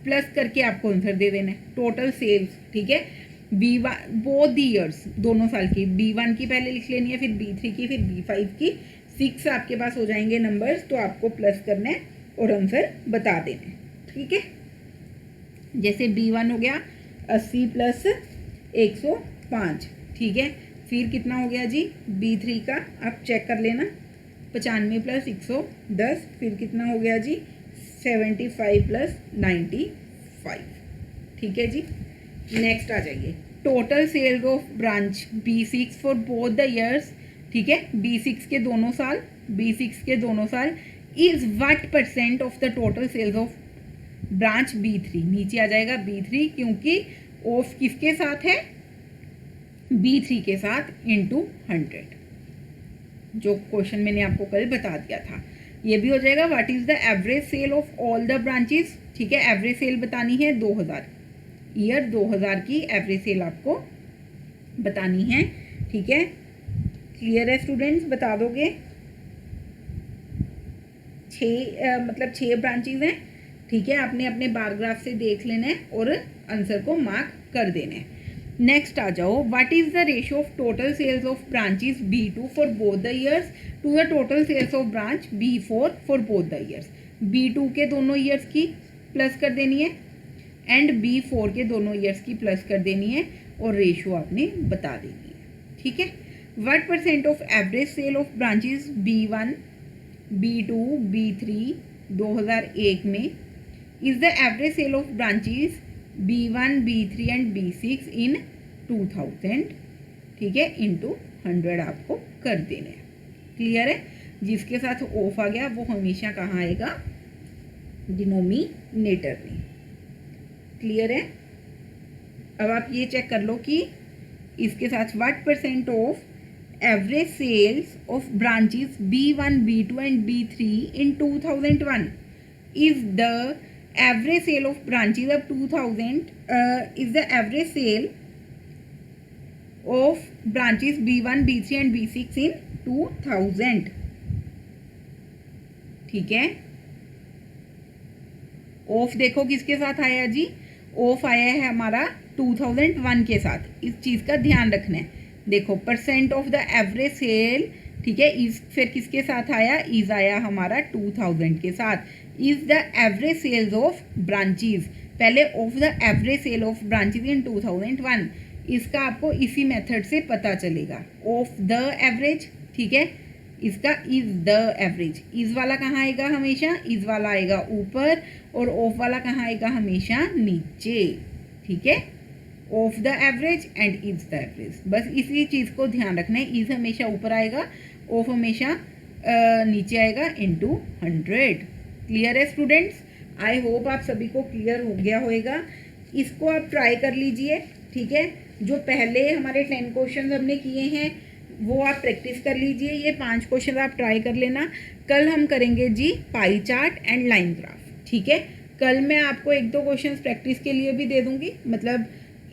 Speaker 1: प्लस करके आपको आंसर दे देना है। टोटल सेल्स, ठीक है, B1 बोथ द ईयर्स, दोनों साल की, B1 की पहले लिख लेनी है, फिर B3 की, फिर B5 की। 6 आपके पास हो जाएंगे नंबर्स, तो आपको प्लस करना है और आंसर बता देना है, ठीक है। जैसे B1 हो गया 80 प्लस 105, ठीक है। फिर कितना हो गया जी B3 का, आप चेक कर लेना, 95 प्लस 110, फिर कितना हो गया जी 75 प्लस 95, ठीक है जी। नेक्स्ट आ जाइए, total sales of branch B6 for both the years, ठीक है, B6 के दोनों साल, B6 के दोनों साल is what percent of the total sales of branch B3, नीचे आ जाएगा B3, क्योंकि ऑफ किसके साथ है B3 के साथ इंटू 100, जो क्वेश्चन मैंने आपको कल बता दिया था। ये भी हो जाएगा what is the average sale of all the branches, ठीक है, एवरेज सेल बतानी है 2000, ईयर 2000 की एवरेज सेल आपको बतानी है, ठीक है। क्लियर है स्टूडेंट्स, बता दोगे। 6 ब्रांचेस हैं, ठीक है, आपने अपने बार ग्राफ से देख लेना है और आंसर को मार्क कर देना है। नेक्स्ट आ जाओ, what is the ratio of total sales of branches B2 for both the years to the total sales of branch B4 for both the years. B2 के दोनों ईयर्स की प्लस कर देनी है एंड B4 के दोनों ईयर्स की plus कर देनी है और रेशियो आपने बता देनी है, ठीक है। What percent of average sale of branches B1 B2 B3 2001 में is the average sale of branches B1 B3 and B6 in 2000, ठीक है, इंटू 100 आपको कर देना है, क्लियर है। जिसके साथ ऑफ आ गया वो हमेशा कहाँ आएगा, डिनोमिनेटर में, क्लियर है। अब आप ये चेक कर लो कि इसके साथ what percent of average sales of branches B1 B2 and B3 in 2001 is the average sale of branches of 2000 is the average sale of branches B1 B3 and B6 in 2000, ठीक है। Of देखो किसके साथ आया जी, of आया है हमारा 2001 के साथ, इस चीज़ का ध्यान रखना है। देखो percent of the average sale, ठीक है, इस फिर किसके साथ आया, इज आया हमारा 2000 के साथ। Is the average sales of branches, पहले of the average sale of branches in 2001, इसका आपको इसी मेथड से पता चलेगा। ऑफ द एवरेज, ठीक है, इसका इज द एवरेज, इज वाला कहाँ आएगा हमेशा, इज वाला आएगा ऊपर और ऑफ वाला कहाँ आएगा हमेशा नीचे, ठीक है। Of the average and is the average, बस इसी चीज़ को ध्यान रखना है, इज हमेशा ऊपर आएगा, ऑफ हमेशा नीचे आएगा इंटू 100। क्लियर है स्टूडेंट्स? आई होप आप सभी को क्लियर हो गया होगा। इसको आप ट्राई कर लीजिए, ठीक है। जो पहले हमारे 10 क्वेश्चन हमने किए हैं वो आप प्रैक्टिस कर लीजिए। ये 5 क्वेश्चन आप ट्राई कर लेना। कल हम करेंगे जी pie chart and line graph, ठीक है। कल मैं आपको 1-2 क्वेश्चन प्रैक्टिस के लिए भी दे दूंगी, मतलब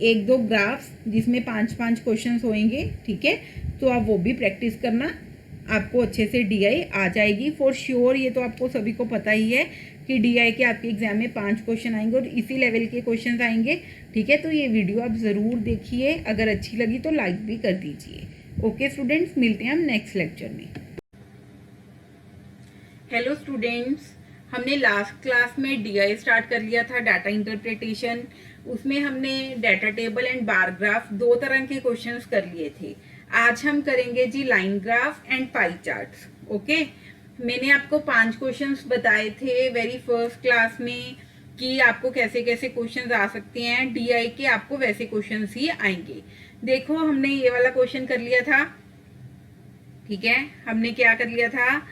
Speaker 1: 1-2 ग्राफ्स जिसमें 5-5 क्वेश्चन होंगे, ठीक है। तो आप वो भी प्रैक्टिस करना, आपको अच्छे से डीआई आ जाएगी फॉर श्योर। ये तो आपको सभी को पता ही है कि डीआई के आपके एग्जाम में 5 क्वेश्चन आएंगे और इसी लेवल के क्वेश्चन आएंगे, ठीक है। तो ये वीडियो आप ज़रूर देखिए, अगर अच्छी लगी तो लाइक भी कर दीजिए। ओके स्टूडेंट्स, मिलते हैं हम नेक्स्ट लेक्चर में। हेलो स्टूडेंट्स, हमने लास्ट क्लास में डीआई स्टार्ट कर लिया था, डाटा इंटरप्रिटेशन। उसमें हमने data table and bar graph 2 तरह के क्वेश्चंस कर लिए थे। आज हम करेंगे जी line graph and pie charts. Okay, मैंने आपको 5 क्वेश्चंस बताए थे वेरी फर्स्ट क्लास में कि आपको कैसे कैसे क्वेश्चंस आ सकते हैं डीआई के, आपको वैसे क्वेश्चंस ही आएंगे। देखो, हमने ये वाला क्वेश्चन कर लिया था, ठीक है। हमने क्या कर लिया था,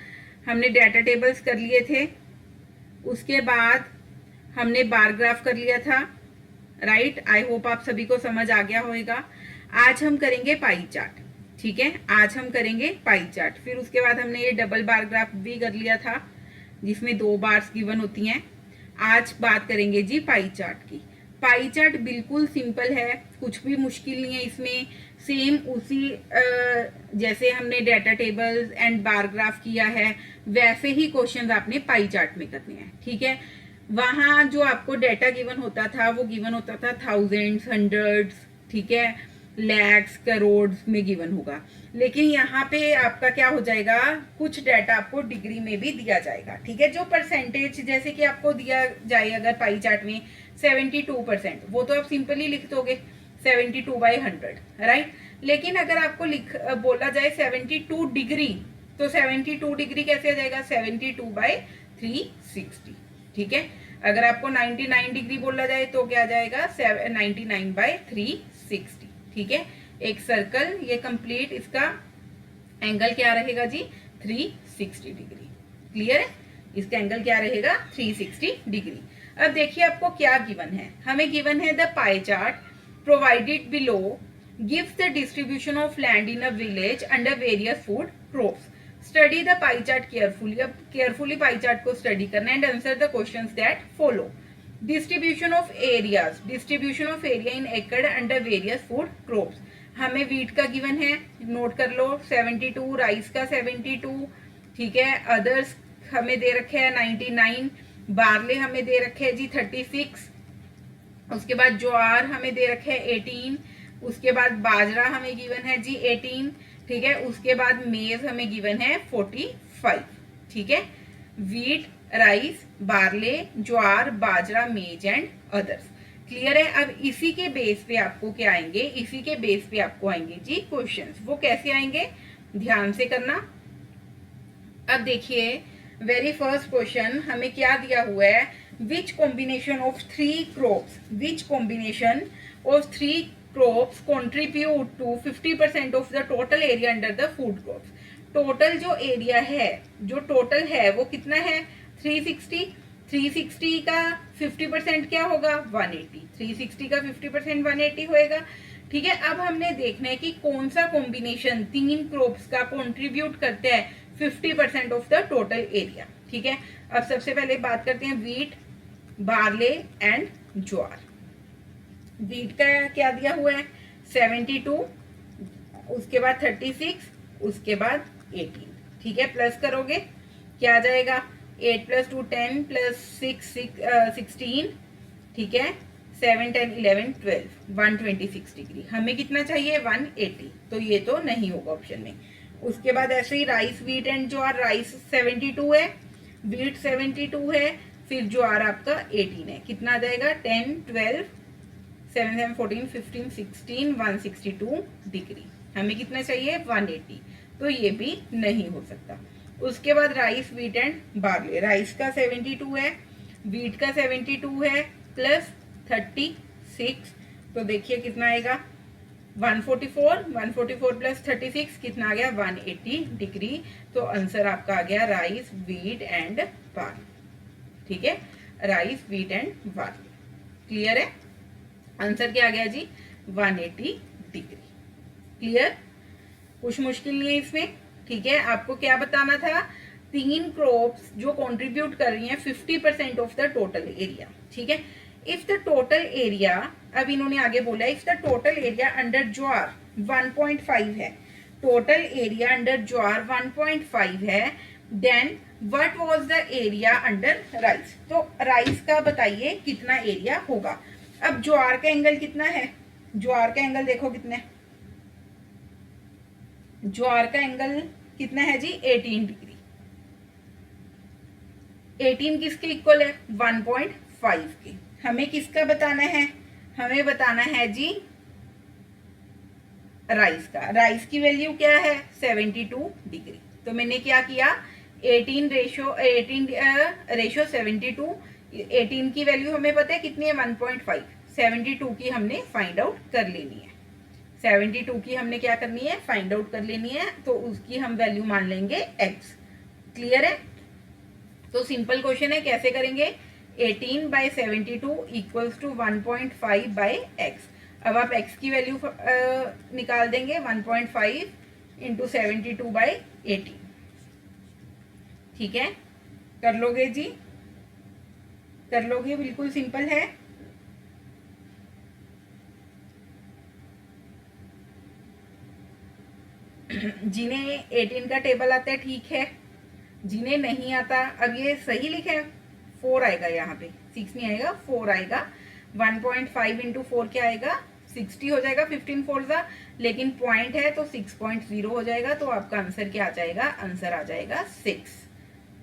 Speaker 1: हमने डाटा टेबल्स कर लिए थे, उसके बाद हमने बार ग्राफ कर लिया था, राइट। आई होप आप सभी को समझ आ गया होगा। आज हम करेंगे पाई चार्ट, ठीक है। आज हम करेंगे पाई चार्ट। फिर उसके बाद हमने ये डबल बार ग्राफ भी कर लिया था जिसमें 2 बार्स गिवन होती हैं। आज बात करेंगे जी पाई चार्ट की। पाई चार्ट बिल्कुल सिंपल है, कुछ भी मुश्किल नहीं है इसमें। सेम उसी जैसे हमने data tables and bar graph किया है वैसे ही क्वेश्चंस आपने पाई चार्ट में करने हैं, ठीक है। वहां जो आपको डाटा गिवन होता था वो गिवन होता था थाउजेंड्स, हंड्रेड्स, ठीक है, लैक्स, करोड़ में गिवन होगा। लेकिन यहाँ पे आपका क्या हो जाएगा, कुछ डाटा आपको डिग्री में भी दिया जाएगा, ठीक है। जो परसेंटेज जैसे कि आपको दिया जाए अगर पाई चार्ट में 72%, वो तो आप सिंपली लिख दोगे 72/100, राइट। लेकिन अगर आपको बोला जाए 72 डिग्री, तो 72 डिग्री कैसे आ जाएगा, 72/360, ठीक है। अगर आपको 99 डिग्री बोला जाए तो क्या आ जाएगा, 99/360, ठीक है। एक सर्कल ये कंप्लीट, इसका एंगल क्या रहेगा जी, 360 डिग्री। क्लियर है? इसका एंगल क्या रहेगा, 360 डिग्री। अब देखिए आपको क्या गिवन है, हमें गिवन है the pie chart provided below gives the distribution of land in a village under various food crops. Study the pie chart carefully. अब केयरफुली पाई चार्ट को स्टडी करना and answer the questions that follow. Distribution of areas, distribution of area in एकड़ under various food crops. हमें wheat का given है, note कर लो 72, rice का 72, ठीक है। अदर्स हमें दे रखे हैं 99, बार्ले हमें दे रखे हैं जी 36, उसके बाद ज्वार हमें दे रखे हैं 18, उसके बाद बाजरा हमें गिवन है जी 18, ठीक है। उसके बाद मेज हमें गिवन है 45, ठीक है। वीट, राइस, बार्ले, ज्वार, बाजरा, मेज एंड अदर्स। क्लियर है? अब इसी के बेस पे आपको क्या आएंगे, इसी के बेस पे आपको आएंगे जी क्वेश्चंस। वो कैसे आएंगे, ध्यान से करना। अब देखिए वेरी फर्स्ट क्वेश्चन हमें क्या दिया हुआ है, which combination of 3 crops, which combination of 3 crops contribute to 50% of the total area under the food crops. Total जो एरिया है, जो टोटल है वो कितना है, 360। 360 का 50% क्या होगा, 180। 360 का 50% 180 होएगा, ठीक है। अब हमने देखना है कि कौन सा कॉम्बिनेशन 3 क्रॉप्स का कंट्रीब्यूट करते हैं 50% ऑफ द टोटल एरिया, ठीक है। अब सबसे पहले बात करते हैं wheat, barley and jowar. Wheat का क्या दिया हुआ है, 72, उसके बाद 36, उसके बाद 18, ठीक है। प्लस करोगे क्या आ जाएगा, 8 + 2 10 + 6 16, ठीक है। 7 10 11 12, 126 डिग्री। हमें कितना चाहिए, 180, तो ये तो नहीं होगा ऑप्शन में। उसके बाद ऐसे ही rice, wheat and jowar. Rice 72 है, वीट 72 है, फिर ज्वार आपका 18 है। कितना आ जाएगा, 10 12 7 7 14 15 16, 162 डिग्री। हमें कितना चाहिए, 180, तो ये भी नहीं हो सकता। उसके बाद rice, wheat and barley. Rice का 72 है, वीट का 72 है, प्लस 36, तो देखिए कितना आएगा, 144 प्लस 36 कितना आ गया 180 डिग्री। तो आंसर आपका आ गया राइस, वीट एंड बार्ली। ठीक है, rice, wheat and barley. Clear है? आंसर क्या आ गया जी 180 डिग्री। क्लियर? कुछ मुश्किल नहीं है इसमें। ठीक है, आपको क्या बताना था, 3 क्रॉप्स जो कंट्रीब्यूट कर रही हैं 50% ऑफ द टोटल एरिया। ठीक है, इफ द टोटल एरिया, अब इन्होंने आगे बोला if the total area under jowar 1.5 है, टोटल एरिया अंडर ज्वार 1.5 है, then what was the area under rice. तो राइस का बताइए कितना एरिया होगा। अब ज्वार का एंगल कितना है, ज्वार का एंगल देखो कितना है, ज्वार का एंगल कितना है जी 18 डिग्री। 18 किसके इक्वल है 1.5 के। हमें किसका बताना है, हमें बताना है जी राइस का। राइस की वैल्यू क्या है 72 डिग्री। तो मैंने क्या किया 18 रेशो 72, 18 की वैल्यू हमें पता है कितनी है 1.5, 72 की हमने फाइंड आउट कर लेनी है। 72 की हमने क्या करनी है फाइंड आउट कर लेनी है, तो उसकी हम वैल्यू मान लेंगे x। क्लियर है? तो सिंपल क्वेश्चन है, कैसे करेंगे 18/72 इक्वल्स टू 1.5/x। अब आप x की वैल्यू निकाल देंगे 1.5 इंटू 72/18। ठीक है, कर लोगे जी, कर लोगे, बिल्कुल सिंपल है। जिन्हें 18 का टेबल आता है ठीक है, जिन्हें नहीं आता, अब ये सही लिखे 4 आएगा, यहाँ पे 6 नहीं आएगा 4 आएगा। 1.5 इंटू 4 क्या आएगा 60 हो जाएगा, 15 4 जा, लेकिन पॉइंट है तो 6.0 हो जाएगा। तो आपका आंसर क्या आ जाएगा, आंसर आ जाएगा 6।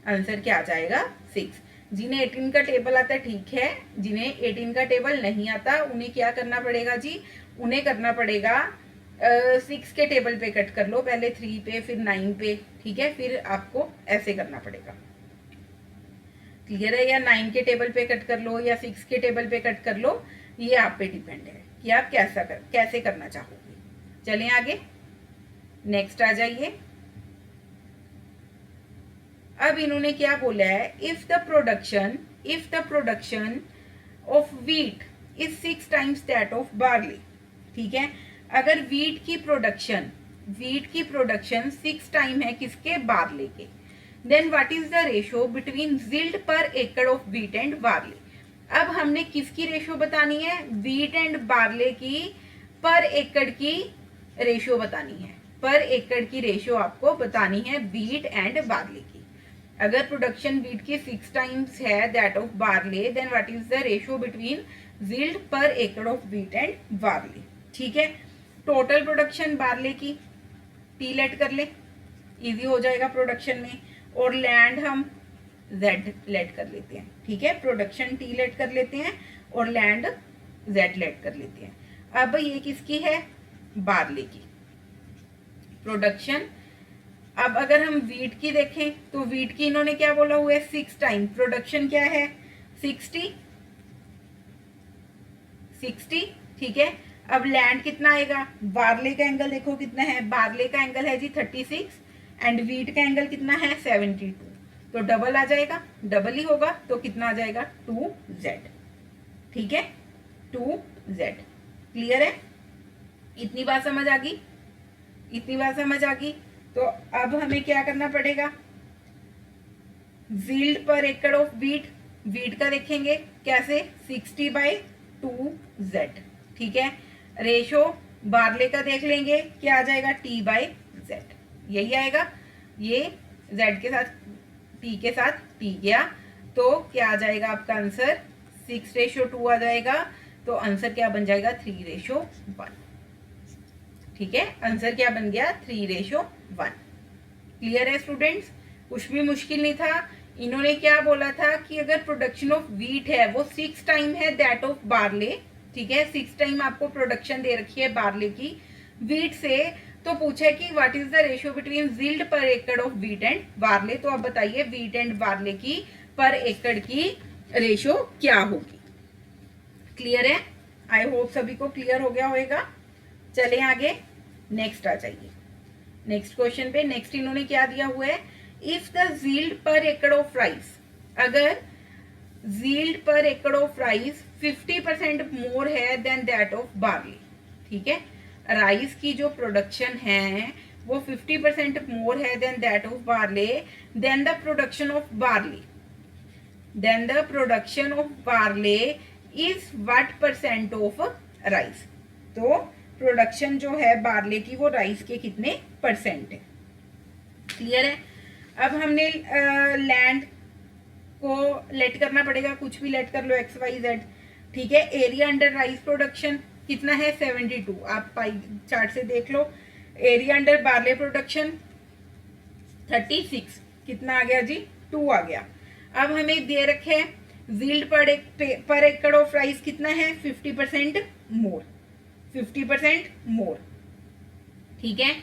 Speaker 1: आंसर क्या आ जाएगा 6। जिन्हें 18 का टेबल आता है ठीक है, जिन्हें 18 का टेबल नहीं आता उन्हें क्या करना पड़ेगा जी, उन्हें करना पड़ेगा 6 के टेबल पे कट कर लो, पहले 3 पे फिर 9 पे। ठीक है, फिर आपको ऐसे करना पड़ेगा। क्लियर है? या 9 के टेबल पे कट कर लो या 6 के टेबल पे कट कर लो, ये आप पे डिपेंड है कि आप कैसे करना चाहोगे। चलें आगे, नेक्स्ट आ जाइए। अब इन्होंने क्या बोला है, if the production of wheat is 6 times that of barley. ठीक है, अगर वीट की प्रोडक्शन 6 टाइम है किसके, बार्ले के, then what is the ratio between yield per acre of wheat and barley. अब हमने किसकी रेशो बतानी है, वीट एंड बार्ले की पर एकड़ की रेशो बतानी है। पर एकड़ की रेशो आपको बतानी है वीट एंड बार्ले की। अगर प्रोडक्शन वीट की 6 टाइम्स है that of barley, then what is the ratio between yield per acre of wheat and barley. ठीक है, टोटल प्रोडक्शन बार्ले की टी लेट कर ले, इजी हो जाएगा प्रोडक्शन में, और लैंड हम जेड लेट कर लेते हैं। ठीक है, प्रोडक्शन टी लेट कर लेते हैं और लैंड जेड लेट कर लेते हैं। अब ये किसकी है, बार्ले की प्रोडक्शन। अब अगर हम वीट की देखें तो वीट की इन्होंने क्या बोला हुआ है 6 टाइम, प्रोडक्शन क्या है 60। ठीक है, अब लैंड कितना आएगा, बार्ले का एंगल देखो कितना है, बार्ले का एंगल है जी 36 एंड वीट का एंगल कितना है 72। तो डबल आ जाएगा, डबल ही होगा, तो कितना आ जाएगा 2z। ठीक है, 2z। क्लियर है? इतनी बात समझ आ गई, इतनी बात समझ आ गई। तो अब हमें क्या करना पड़ेगा, यील्ड पर एकड़ ऑफ वीट का देखेंगे कैसे 60/2z। ठीक है, रेशो बार्ले का देख लेंगे क्या आ जाएगा t/z, यही आएगा। ये z के साथ t के साथ t गया, तो क्या आ जाएगा आपका आंसर 6:2 आ जाएगा। तो आंसर क्या बन जाएगा 3:1। ठीक है, आंसर क्या बन गया 3:1। क्लियर है स्टूडेंट्स? कुछ भी मुश्किल नहीं था। इन्होंने क्या बोला था कि अगर प्रोडक्शन ऑफ वीट है वो 6 टाइम है दैट ऑफ बार्ले। ठीक है, 6 टाइम आपको प्रोडक्शन दे रखी है बार्ले की वीट से, तो पूछा कि what is the ratio between yield पर acre of wheat and barley. तो आप बताइए वीट एंड बार्ले की पर एकड़ की रेशियो क्या होगी। क्लियर है? आई होप सभी को क्लियर हो गया होगा। चले आगे, नेक्स्ट आ जाइए नेक्स्ट क्वेश्चन पे। नेक्स्ट इन्होंने क्या दिया हुआ है, इफ द यील्ड पर एकड़ ऑफ राइस, अगर यील्ड पर एकड़ ऑफ राइस 50% मोर है देन दैट ऑफ बार्ली, ठीक है, राइस की जो प्रोडक्शन है वो 50% मोर है then that of barley, then the production of barley, then the production of barley is what percent of rice. तो प्रोडक्शन जो है बार्ले की वो राइस के कितने परसेंट है, क्लियर है। अब हमने लैंड को लेट करना पड़ेगा, कुछ भी लेट कर लो एक्स वाई जेड, ठीक है। एरिया अंडर राइस प्रोडक्शन कितना है 72, आप पाई चार्ट से देख लो। एरिया अंडर बार्ले प्रोडक्शन 36, कितना आ गया जी 2 आ गया। अब हमें दे रखे हैं यील्ड पर एकड़ ऑफ राइस कितना है 50% मोर, 50% मोर, ठीक है।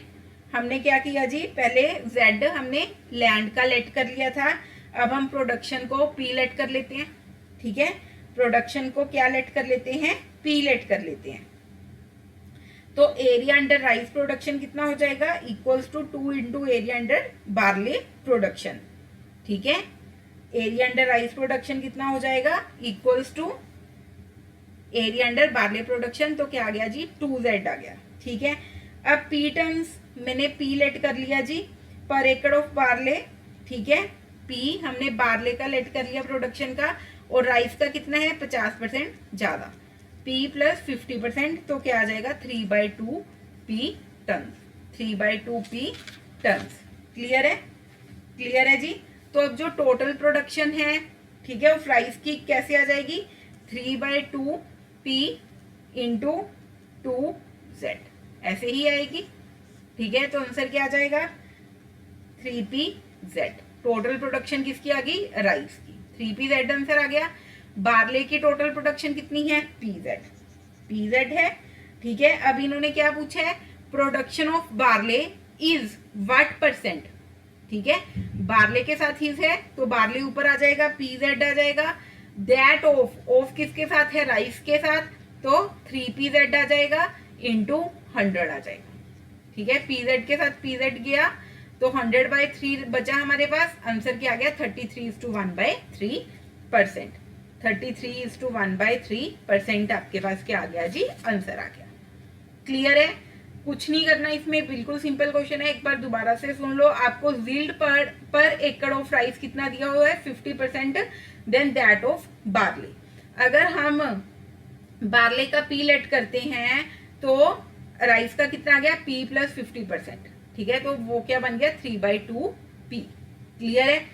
Speaker 1: हमने क्या किया जी, पहले जेड हमने लैंड का लेट कर लिया था, अब हम प्रोडक्शन को पी लेट कर लेते हैं, ठीक है। प्रोडक्शन को क्या लेट कर लेते हैं, पी लेट कर लेते हैं। तो एरिया अंडर राइस प्रोडक्शन कितना हो जाएगा, equals to 2 into area under barley production, ठीक है। एरिया अंडर राइस प्रोडक्शन कितना हो जाएगा, equals to area under barley production, तो क्या आ गया जी 2z आ गया, ठीक है। अब पी टर्म्स मैंने पी लेट कर लिया जी, पर एकड़ ऑफ बार्ले, ठीक है। पी हमने बार्ले का लेट कर लिया प्रोडक्शन का, और राइस का कितना है 50% ज्यादा, P प्लस 50%, तो क्या आ जाएगा 3/2 P ton, 3/2 P ton, clear है, क्लियर है जी। तो अब जो टोटल प्रोडक्शन है, ठीक है, उस राइस की कैसे आ जाएगी 3/2 P इंटू 2Z, ऐसे ही आएगी, ठीक है। तो आंसर क्या आ जाएगा 3PZ। टोटल प्रोडक्शन किसकी आ गई, राइस की, 3PZ आंसर आ गया। बार्ले की टोटल प्रोडक्शन कितनी है PZ है, ठीक है। अब इन्होंने क्या पूछा है, production of barley is what percent, ठीक है। बार्ले के साथ इज है तो बार्ले ऊपर आ जाएगा, PZ आ जाएगा। दैट ऑफ किसके साथ है, राइस के साथ, तो 3PZ आ जाएगा इंटू 100 आ जाएगा, ठीक है। PZ के साथ PZ गया तो 100/3 बचा हमारे पास, आंसर क्या आ गया 33:1/3%, 33:1/3% आपके पास क्या आ गया जी, आंसर आ गया, क्लियर है। कुछ नहीं करना इसमें, बिल्कुल सिंपल क्वेश्चन है, एक बार दोबारा से सुन लो। आपको यील्ड पर एकड़ ऑफ राइस कितना दिया हुआ है 50% देन दैट ऑफ बार्ले। अगर हम बार्ले का पी लेट करते हैं तो राइस का कितना आ गया P प्लस 50%, ठीक है। तो वो क्या बन गया 3/2 P, क्लियर है।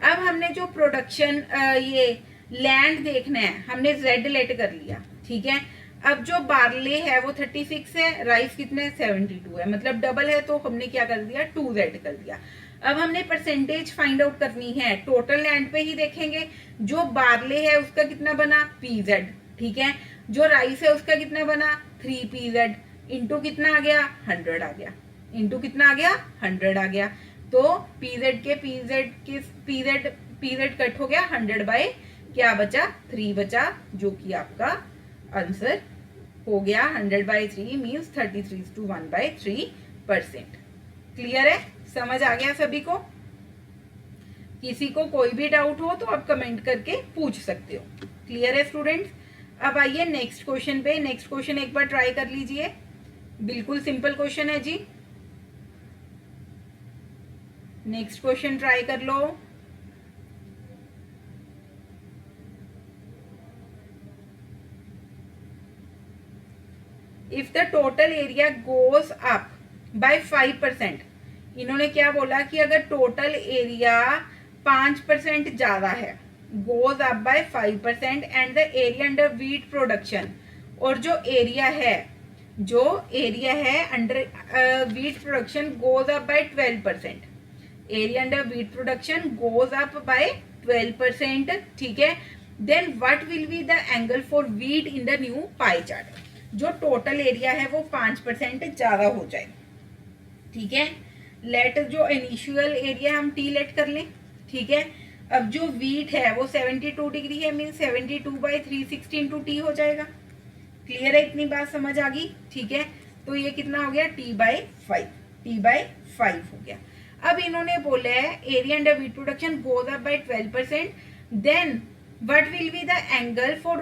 Speaker 1: अब हमने जो प्रोडक्शन ये लैंड देखना है, हमने Z लेट कर लिया, ठीक है। अब जो बार्ले है वो 36 है, राइस कितने 72 है, मतलब डबल है, तो हमने क्या कर दिया 2Z कर दिया। अब हमने परसेंटेज फाइंड आउट करनी है, टोटल लैंड पे ही देखेंगे। जो बार्ले है उसका कितना बना PZ, ठीक है। जो राइस है उसका कितना बना 3PZ, इंटू कितना आ गया 100 आ गया, इंटू कितना आ गया 100 आ गया। तो PZ कट हो गया, 100 बाय क्या बचा 3 बचा, जो कि आपका आंसर हो गया 100/3 मीन्स 33:1/3%, क्लियर है, समझ आ गया सभी को। किसी को कोई भी डाउट हो तो आप कमेंट करके पूछ सकते हो, क्लियर है स्टूडेंट्स। अब आइए नेक्स्ट क्वेश्चन पे। नेक्स्ट क्वेश्चन एक बार ट्राई कर लीजिए, बिल्कुल सिंपल क्वेश्चन है जी। नेक्स्ट क्वेश्चन ट्राई कर लो। If the total area goes up by 5%, इन्होंने क्या बोला कि अगर टोटल एरिया 5% ज्यादा है, goes up by 5% and the area under wheat production, और जो एरिया है under wheat production goes up by 12%, area under wheat production goes up by 12%, ठीक है। Then what will be the angle for wheat in the new pie chart. जो total area है वो 5% ज्यादा हो जाए, ठीक है। लेट जो इनिशियल एरिया हम T लेट कर लें, ठीक है। अब जो वीट है वो 72 डिग्री है, मीन 72/360 × T हो जाएगा, क्लियर है, इतनी बात समझ आ गई, ठीक है। तो ये कितना हो गया T/5, T/5 हो गया। अब इन्होंने बोला है area under wheat production goes up by 12%, then what will be the angle for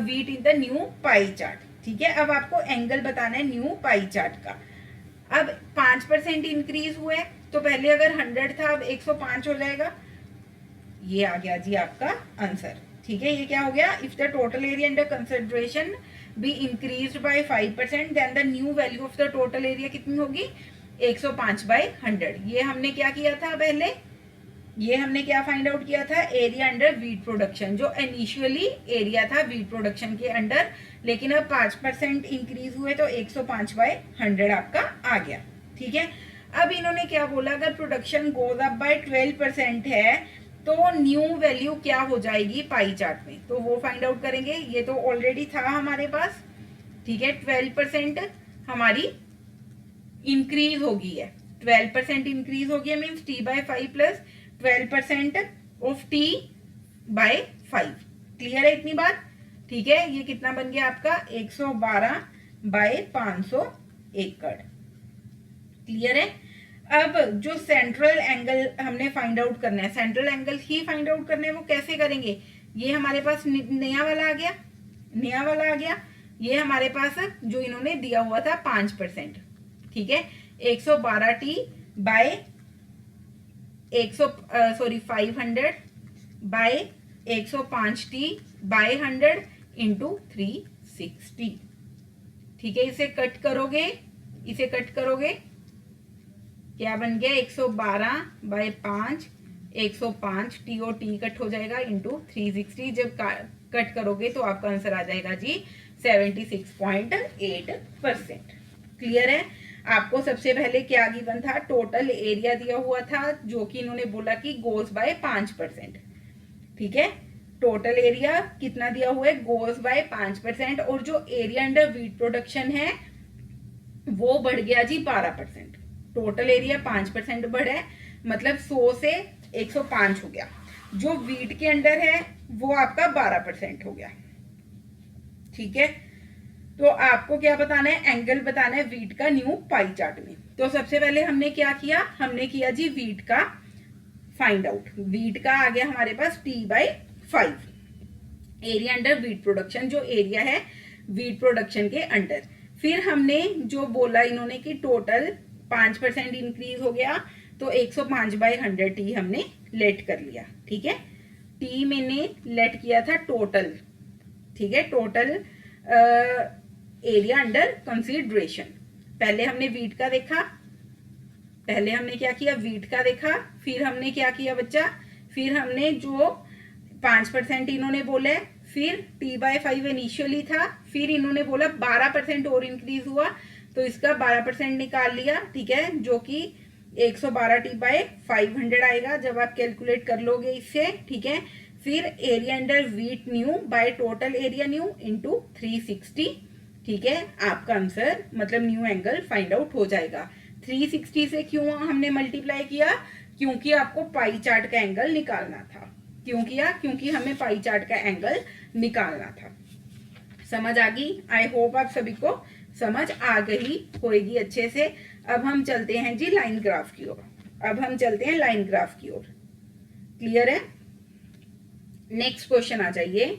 Speaker 1: wheat in the new pie chart. ठीक है, अब आपको एंगल बताना है न्यू पाई चार्ट का। अब 5% इंक्रीज हुआ है, तो पहले अगर 100 था अब 105 हो जाएगा। ये आ गया जी आपका आंसर। ठीक है, ये क्या हो गया, if the total area under consideration be increased by 5% then the new value of the total area कितनी होगी, 105/100। ये हमने क्या किया था पहले, ये हमने क्या फाइंड आउट किया था, एरिया अंडर वीट प्रोडक्शन, जो इनिशियली एरिया था वीट प्रोडक्शन के अंडर, लेकिन अब 5% इंक्रीज हुए तो 105/100 आपका आ गया। ठीक है, अब इन्होंने क्या बोला, अगर प्रोडक्शन गोज अप बाय 12% है तो न्यू वैल्यू क्या हो जाएगी पाई चार्ट में, तो वो फाइंड आउट करेंगे। ये तो ऑलरेडी था हमारे पास। ठीक है, 12% हमारी इंक्रीज होगी है, 12% इंक्रीज हो गया means T/5 plus 12% of T/5। Clear है इतनी बात। ठीक है, ये कितना बन गया आपका 112/500 एकड़। क्लियर है। अब जो सेंट्रल एंगल हमने फाइंड आउट करना है, सेंट्रल एंगल ही फाइंड आउट करना है, वो कैसे करेंगे, ये हमारे पास नया वाला आ गया, नया वाला आ गया। ये हमारे पास जो इन्होंने दिया हुआ था 5%। ठीक है, 112T bye 500 bye 105T bye 100 into 360। ठीक है, इसे कट करोगे, इसे कट करोगे, क्या बन गया 112/5, 105 T और T कट हो जाएगा इंटू 360। जब कट करोगे तो आपका आंसर आ जाएगा जी 76.8%। क्लियर है। आपको सबसे पहले क्या गिवन था, टोटल एरिया दिया हुआ था, जो कि इन्होंने बोला कि गोज बाय 5%। ठीक है, टोटल एरिया कितना दिया हुआ है, गोज बाय 5%, और जो एरिया अंडर वीट प्रोडक्शन है वो बढ़ गया जी 12%। टोटल एरिया 5% बढ़ा है, मतलब 100 से 105 हो गया। जो वीट के अंडर है वो आपका 12% हो गया। ठीक है, तो आपको क्या बताना है, एंगल बताना है वीट का न्यू पाई चार्ट में। तो सबसे पहले हमने क्या किया, हमने किया जी वीट का फाइंड आउट। वीट का आ गया हमारे पास T/5, area under wheat production, जो एरिया है वीट प्रोडक्शन के अंडर। फिर हमने जो बोला इन्होंने कि टोटल 5% इंक्रीज हो गया, तो 105/100 हमने लेट कर लिया। ठीक है, T मैंने लेट किया था टोटल। ठीक है, टोटल एरिया अंडर कंसीडरेशन। पहले हमने वीट का देखा, पहले हमने क्या किया, वीट का देखा, फिर हमने क्या किया बच्चा, फिर हमने जो 5% इन्होंने बोला, फिर T/5 इनिशियली था, फिर इन्होंने बोला 12% और इंक्रीज हुआ, तो इसका 12% निकाल लिया। ठीक है, जो कि 112T/500 आएगा जब आप कैलकुलेट कर लोगे इससे। ठीक है, फिर area under wheat new by total area new into 360। ठीक है, आपका आंसर मतलब न्यू एंगल फाइंड आउट हो जाएगा। 360 से क्यों हमने मल्टीप्लाई किया, क्योंकि आपको पाई चार्ट का एंगल निकालना था। क्यों किया, क्योंकि हमें पाई चार्ट का एंगल निकालना था। समझ आ गई। आई होप आप सभी को समझ आ गई होगी अच्छे से। अब हम चलते हैं जी लाइन ग्राफ की ओर। अब हम चलते हैं लाइन ग्राफ की ओर। क्लियर है। नेक्स्ट क्वेश्चन आ जाइए,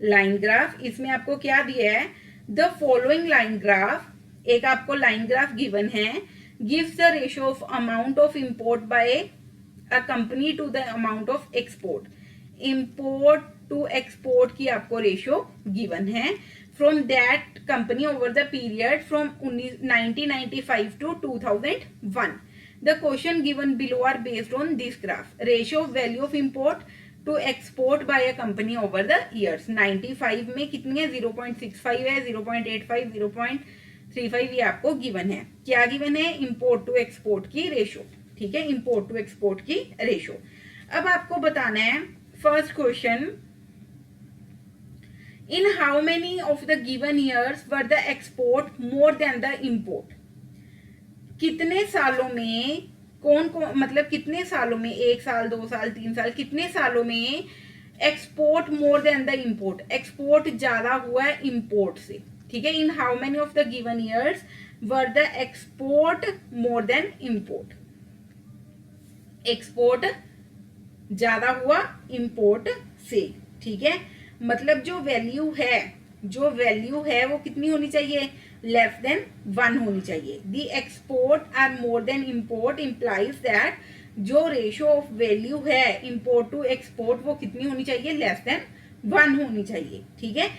Speaker 1: लाइन ग्राफ। इसमें आपको क्या दिया है, द फॉलोइंग लाइन ग्राफ, एक आपको लाइन ग्राफ गिवन है, gives the ratio of amount of import by a company to the amount of export. Import to export की आपको रेशियो गिवन है from that company over the period from 1995 to 2001. The question given below are based on this graph. Ratio of value of import to export by a company over the years. 95 में कितनी है, 0.65 है, 0.85, 0.35 ये आपको given है। क्या given है, import to export की रेशो। ठीक है, इंपोर्ट टू एक्सपोर्ट की रेशो। अब आपको बताना है first question, in how many of the given years were the export more than the import. कितने सालों में कौन कौन, मतलब कितने सालों में, 1 साल 2 साल 3 साल, कितने सालों में export more than the import, export ज्यादा हुआ है इंपोर्ट से। ठीक है, in how many of the given years were the export more than import. Export ज्यादा हुआ इम्पोर्ट से, ठीक है। मतलब जो वैल्यू है वो कितनी होनी चाहिए, लेस देन 1 होनी चाहिए। The export are more than import implies that जो रेशो ऑफ वैल्यू है इम्पोर्ट टू एक्सपोर्ट वो कितनी होनी चाहिए, लेस देन 1 होनी चाहिए, ठीक है।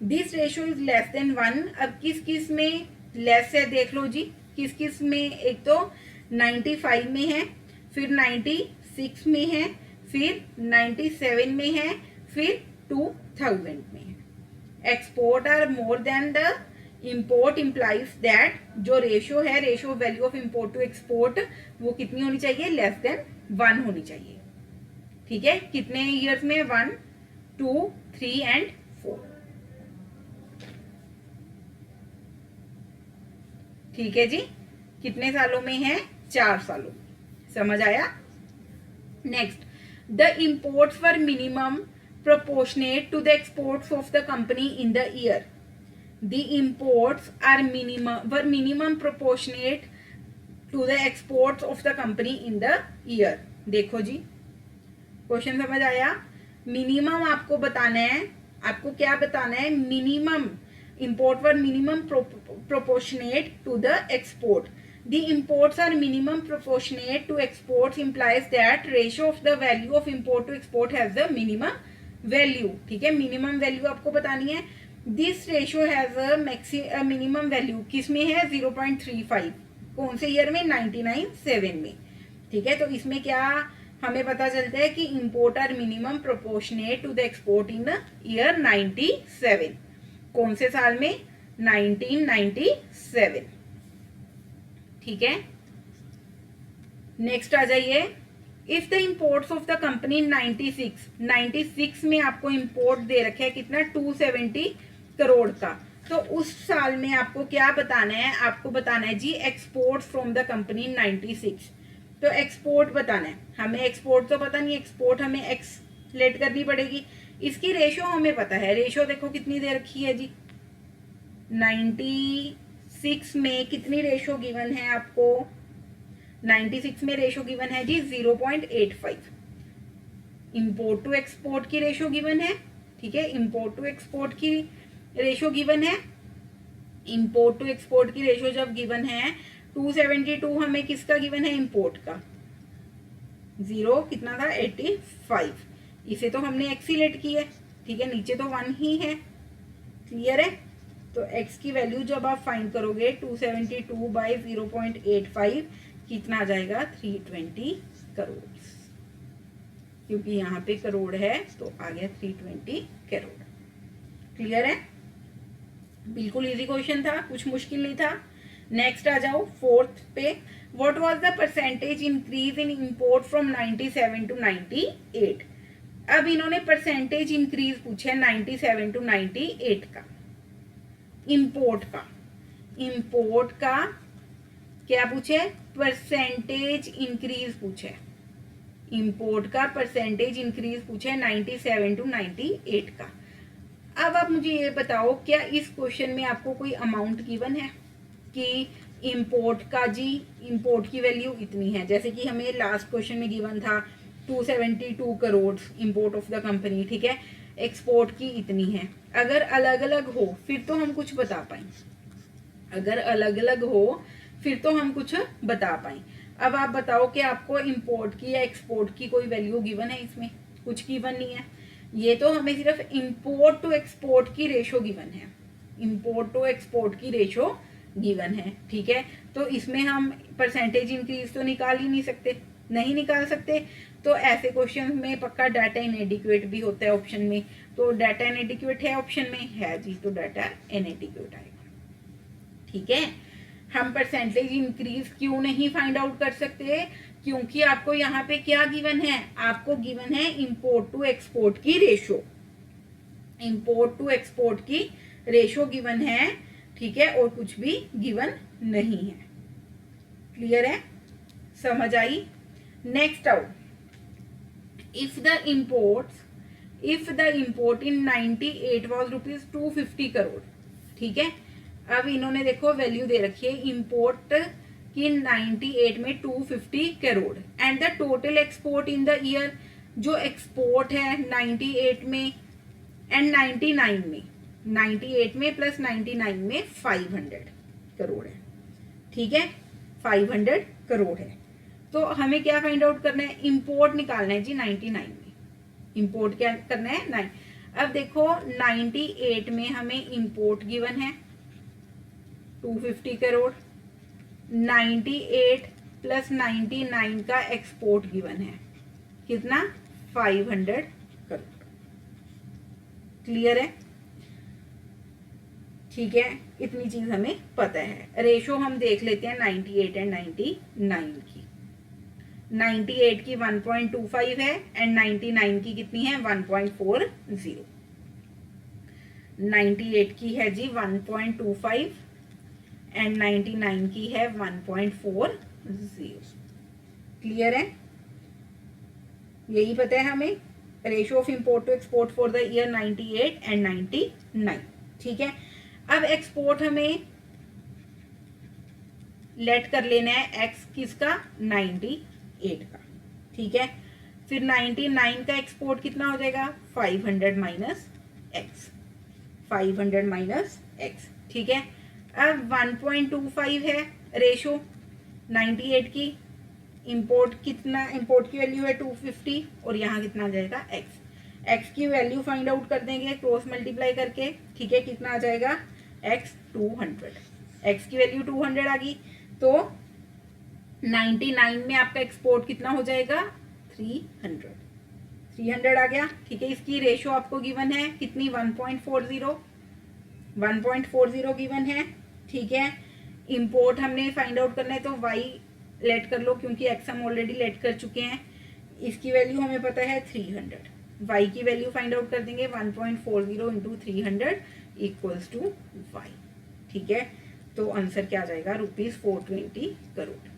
Speaker 1: This ratio is less than 1। अब किस किस में लेस है देख लो जी, किस किस में, एक तो 95 में है, फिर 96 में है, फिर 97 में है, फिर 2000 में है। Export are more than the import implies that जो रेशो है, ratio value of import to export वो कितनी होनी चाहिए, लेस देन 1 होनी चाहिए, ठीक है। कितने ईयर्स में, 1, 2, 3 एंड 4, ठीक है जी। कितने सालों में है, 4 सालों में। समझ आया। Next, the imports were minimum proportionate to the exports of the company in the year. The imports were minimum proportionate to the exports of the company in the year. देखो जी, क्वेश्चन समझ आया। मिनिमम आपको बताना है, आपको क्या बताना है, minimum import were minimum proportionate to the export. The imports are minimum proportionate to exports implies that ratio of the value of import to export has the minimum value, ठीक है। मिनिमम वैल्यू आपको बतानी है। This ratio has a minimum value किस में है, 0.35। कौन से ईयर में, 99-7 में, ठीक है। तो इसमें क्या हमें पता चलता है कि import are minimum proportionate to the export in year 97। कौन से साल में, 1997, ठीक है। नेक्स्ट आ जाइए। If the imports of the company 96 में आपको इम्पोर्ट दे रखे है कितना, 270 करोड़ का, तो उस साल में आपको क्या बताना है, आपको बताना है जी एक्सपोर्ट फ्रॉम द कंपनी 96। तो एक्सपोर्ट बताना है हमें, एक्सपोर्ट तो पता नहीं, एक्सपोर्ट हमें एक्सलेट करनी पड़ेगी। इसकी रेशो हमें पता है, रेशो देखो कितनी दे रखी है जी, 96 में कितनी रेशो गिवन है आपको, 96 में रेशो गिवन है जी 0.85। इंपोर्ट टू एक्सपोर्ट की रेशो गिवन है, ठीक है। इंपोर्ट टू एक्सपोर्ट की रेशो गिवन है, इंपोर्ट टू एक्सपोर्ट की रेशो जब गिवन है 272 हमें किसका गिवन है, इंपोर्ट का, 0 कितना था, 85। इसे तो हमने एक्सीलेट की है, ठीक है, नीचे तो 1 ही है, क्लियर है। तो x की वैल्यू जब आप फाइंड करोगे 272 बाई 0.85 कितना आ जाएगा, 320 करोड़, क्योंकि यहाँ पे करोड़ है तो आ गया 320 करोड़। क्लियर है, बिल्कुल इजी क्वेश्चन था, कुछ मुश्किल नहीं था। नेक्स्ट आ जाओ 4th पे। What was the percentage increase in import from 97 to 98। अब इन्होंने परसेंटेज इंक्रीज पूछे 97 टू 98 का, इंपोर्ट का क्या पूछे, परसेंटेज इंक्रीज पूछे, इंपोर्ट का परसेंटेज इंक्रीज पूछे 97 टू 98 का। अब आप मुझे ये बताओ, क्या इस क्वेश्चन में आपको कोई अमाउंट गिवन है कि इंपोर्ट का जी, इंपोर्ट की वैल्यू इतनी है, जैसे कि हमें लास्ट क्वेश्चन में गिवन था 272 crore import of the company, ठीक है, एक्सपोर्ट की इतनी है। अगर अलग अलग हो फिर तो हम कुछ बता पाए, अगर अलग अलग हो फिर तो हम कुछ बता पाए। अब आप बताओ कि आपको इंपोर्ट की या एक्सपोर्ट की कोई वैल्यू गिवन है, इसमें कुछ गिवन नहीं है। ये तो हमें सिर्फ इंपोर्ट टू एक्सपोर्ट की रेशो गिवन है, इंपोर्ट टू एक्सपोर्ट की रेशो गिवन है, ठीक है। तो इसमें हम परसेंटेज इंक्रीज तो निकाल ही नहीं सकते, नहीं निकाल सकते। तो ऐसे क्वेश्चन में पक्का डाटा इनएडिक्वेट भी होता है ऑप्शन में, तो डाटा इनएडिक्वेट है ऑप्शन में, है जी, तो डाटा इनएडिक्वेट आएगा, ठीक है। हम परसेंटेज इंक्रीज क्यों नहीं फाइंड आउट कर सकते, क्योंकि आपको यहाँ पे क्या गिवन है, आपको गिवन है इंपोर्ट टू एक्सपोर्ट की रेशो, इंपोर्ट टू एक्सपोर्ट की रेशो गिवन है, ठीक है, और कुछ भी गिवन नहीं है। क्लियर है, समझ आई। नेक्स्ट आओ, if the import in 98 was ₹250 crore, ठीक है, अब इन्होंने देखो वैल्यू दे रखी है इंपोर्ट की 98 में 250 crore and the total export in the year, जो एक्सपोर्ट है 98 में एंड 99 में, 98 में प्लस 99 में 500 करोड़ है, ठीक है, 500 करोड़ है। तो हमें क्या फाइंड आउट करना है, इंपोर्ट निकालना है जी 99 में, इंपोर्ट क्या करना है 9। अब देखो 98 में हमें इंपोर्ट गिवन है 250 करोड़, 98 प्लस 99 का एक्सपोर्ट गिवन है कितना 500 करोड़। क्लियर है, ठीक है, इतनी चीज हमें पता है। रेशो हम देख लेते हैं 98 एंड 99 की। 98 की 1.25 है एंड 99 की कितनी है 1.40। 98 की है जी 1.25 एंड 99 की है 1.40। क्लियर है, यही पता है हमें, ratio of import to export for the year 98 and 99। ठीक है, अब एक्सपोर्ट हमें लेट कर लेना है एक्स किसका 98 का, ठीक है। फिर 99 का एक्सपोर्ट कितना हो जाएगा 500 माइनस एक्स, 500 माइनस एक्स, ठीक है। अब 1.25 है रेशो 98 की, इंपोर्ट कितना, इंपोर्ट की वैल्यू है 250 और यहाँ कितना आ जाएगा एक्स, एक्स की वैल्यू फाइंड आउट कर देंगे क्रॉस मल्टीप्लाई करके, ठीक है। कितना आ जाएगा एक्स 200, एक्स की वैल्यू 200 आ गई, तो 99 में आपका एक्सपोर्ट कितना हो जाएगा 300 आ गया, ठीक है। इसकी रेशो आपको गिवन है कितनी 1.40 गिवन है, ठीक है। इंपोर्ट हमने फाइंड आउट करना है तो वाई लेट कर लो क्योंकि एक्स हम ऑलरेडी लेट कर चुके हैं। इसकी वैल्यू हमें पता है 300, वाई की वैल्यू फाइंड आउट कर देंगे 1.40 इंटू 300 इक्वल्स टू वाई, ठीक है। तो आंसर क्या आ जाएगा ₹420 करोड़,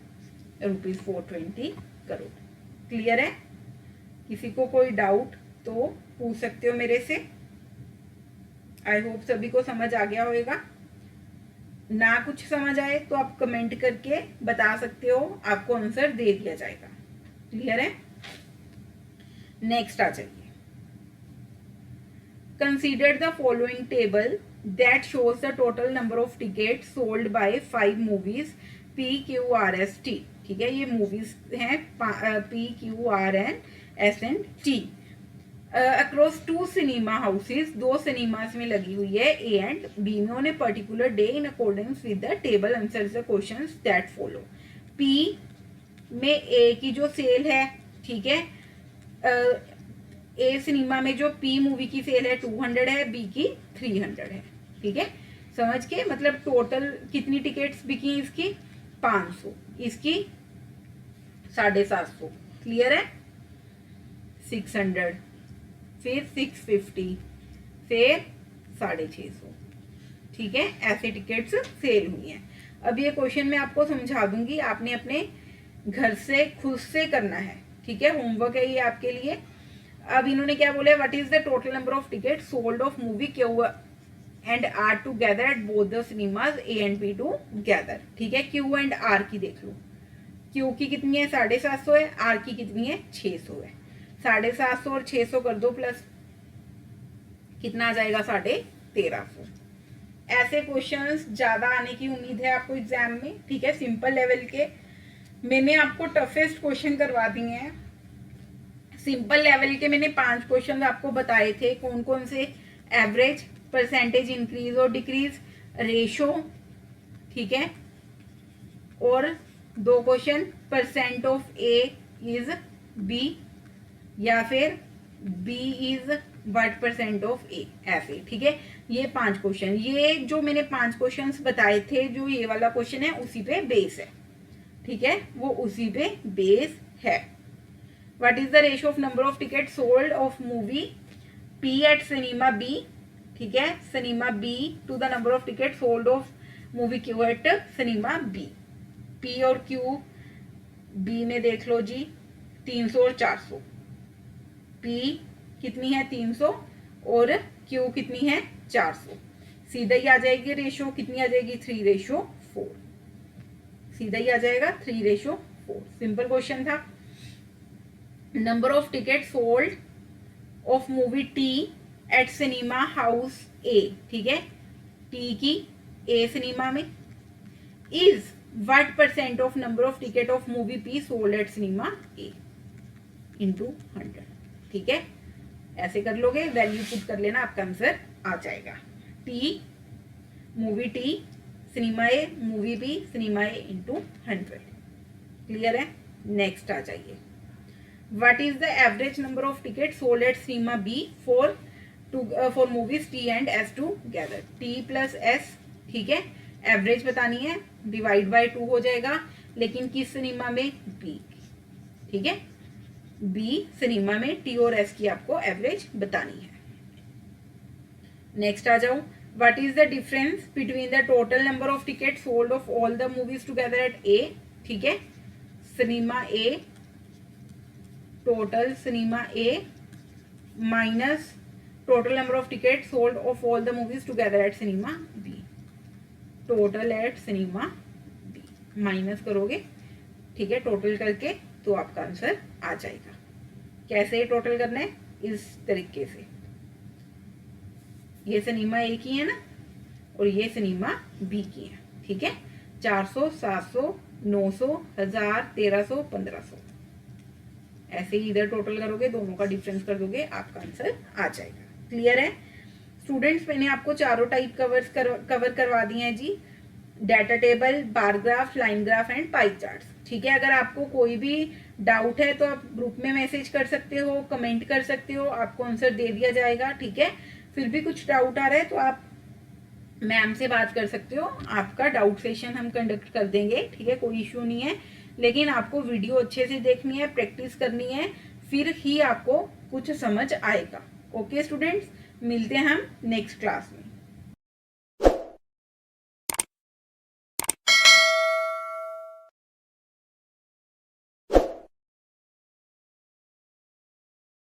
Speaker 1: ₹420 करोड़। क्लियर है, किसी को कोई डाउट तो पूछ सकते हो मेरे से। आई होप सभी को समझ आ गया होगा, ना कुछ समझ आए तो आप कमेंट करके बता सकते हो, आपको आंसर दे दिया जाएगा। क्लियर है, नेक्स्ट आ जाइए। Consider the following table that shows the total number of ticket sold by 5 movies PQRST, ठीक है। ये मूवीज हैं PQRST across 2 cinema houses, 2 cinemas में लगी हुई है ए एंड बी में, on a particular day in accordance with the table answers the questions that follow. P में ए की जो सेल है, ठीक है, ए सिनेमा में जो पी मूवी की सेल है 200 है, बी की 300 है, ठीक है। समझ के, मतलब टोटल कितनी टिकट्स बिकी इसकी 500, इसकी 750। क्लियर है, 600, फिर 650, फिर 650, ठीक है। ऐसे टिकट्स सेल हुई हैं। अब ये क्वेश्चन मैं आपको समझा दूंगी, आपने अपने घर से खुद से करना है, ठीक है, होमवर्क है ये आपके लिए। अब इन्होंने क्या बोला, what is the total number of ticket sold of movie Q and R together at both the cinemas A and B together, ठीक है। क्यू एंड आर की देख लो, क्यू की कितनी है 750 है, आर की कितनी है 600 है। 750 और 600 कर दो प्लस, कितना आ जाएगा 1350। ऐसे क्वेश्चंस ज्यादा आने की उम्मीद है आपको एग्जाम में, ठीक है, सिंपल लेवल के। मैंने आपको टफेस्ट क्वेश्चन करवा दिए हैं। सिंपल लेवल के मैंने 5 क्वेश्चन आपको बताए थे, कौन कौन से, एवरेज, परसेंटेज इंक्रीज और डिक्रीज, रेशो, ठीक है, और 2 question percent of A is B या फिर B is what percent of A, ऐसे, ठीक है। ये 5 क्वेश्चन, ये जो मैंने 5 क्वेश्चन बताए थे, जो ये वाला क्वेश्चन है उसी पे बेस है, ठीक है, वो उसी पे बेस है। What is the ratio of number of ticket sold of movie P at cinema B, ठीक है, cinema B to the number of ticket sold of movie Q at cinema B. P और Q, B में देख लो जी 300 और 400, P कितनी है 300 और Q कितनी है 400, सीधा ही आ जाएगी रेशो, कितनी आ जाएगी 3:4, सीधा ही आ जाएगा 3:4। सिंपल क्वेश्चन था। Number of ticket sold of movie T at cinema house A, ठीक है, टी की ए सिनेमा में, is what percent of number of ticket of movie P sold at cinema A into 100, ठीक है, ऐसे कर लोगे, वैल्यू पुट कर लेना, आपका आंसर आ जाएगा। T movie T cinema A, movie B cinema A into 100। Clear है? नेक्स्ट आ जाइए। What is the average number of ticket sold at cinema B for movies T and S together, T plus S, ठीक है, average बतानी है, divide by 2 हो जाएगा, लेकिन किस सिनेमा में? बी, ठीक है, बी सिनेमा में टी और एस की आपको एवरेज बतानी है। नेक्स्ट आ जाओ। What is the difference between the total number of ticket sold of all the movies together at A, ठीक है, cinema A, total cinema A minus total number of ticket sold of all the movies together at cinema B, total at cinema B, minus करोगे, ठीक है, total करके तो आपका answer आ जाएगा। कैसे टोटल करना है? इस तरीके से, ये सिनेमा ए की है ना, और ये सिनेमा बी की है, ठीक है, 400, 700, 900, 1000, 1300, 1500, ऐसे ही इधर टोटल करोगे, दोनों का डिफरेंस कर दोगे, आपका आंसर आ जाएगा। क्लियर है स्टूडेंट्स? मैंने आपको चारों टाइप कवर करवा दिए हैं जी, data table, bar graph, line graph and pie charts, ठीक है। अगर आपको कोई भी डाउट है तो आप ग्रुप में मैसेज कर सकते हो, कमेंट कर सकते हो, आपको आंसर दे दिया जाएगा, ठीक है। फिर भी कुछ डाउट आ रहा है तो आप मैम से बात कर सकते हो, आपका डाउट सेशन हम कंडक्ट कर देंगे, ठीक है, कोई इश्यू नहीं है, लेकिन आपको वीडियो अच्छे से देखनी है, प्रैक्टिस करनी है, फिर ही आपको कुछ समझ आएगा। ओके स्टूडेंट्स, मिलते हैं हम नेक्स्ट क्लास में।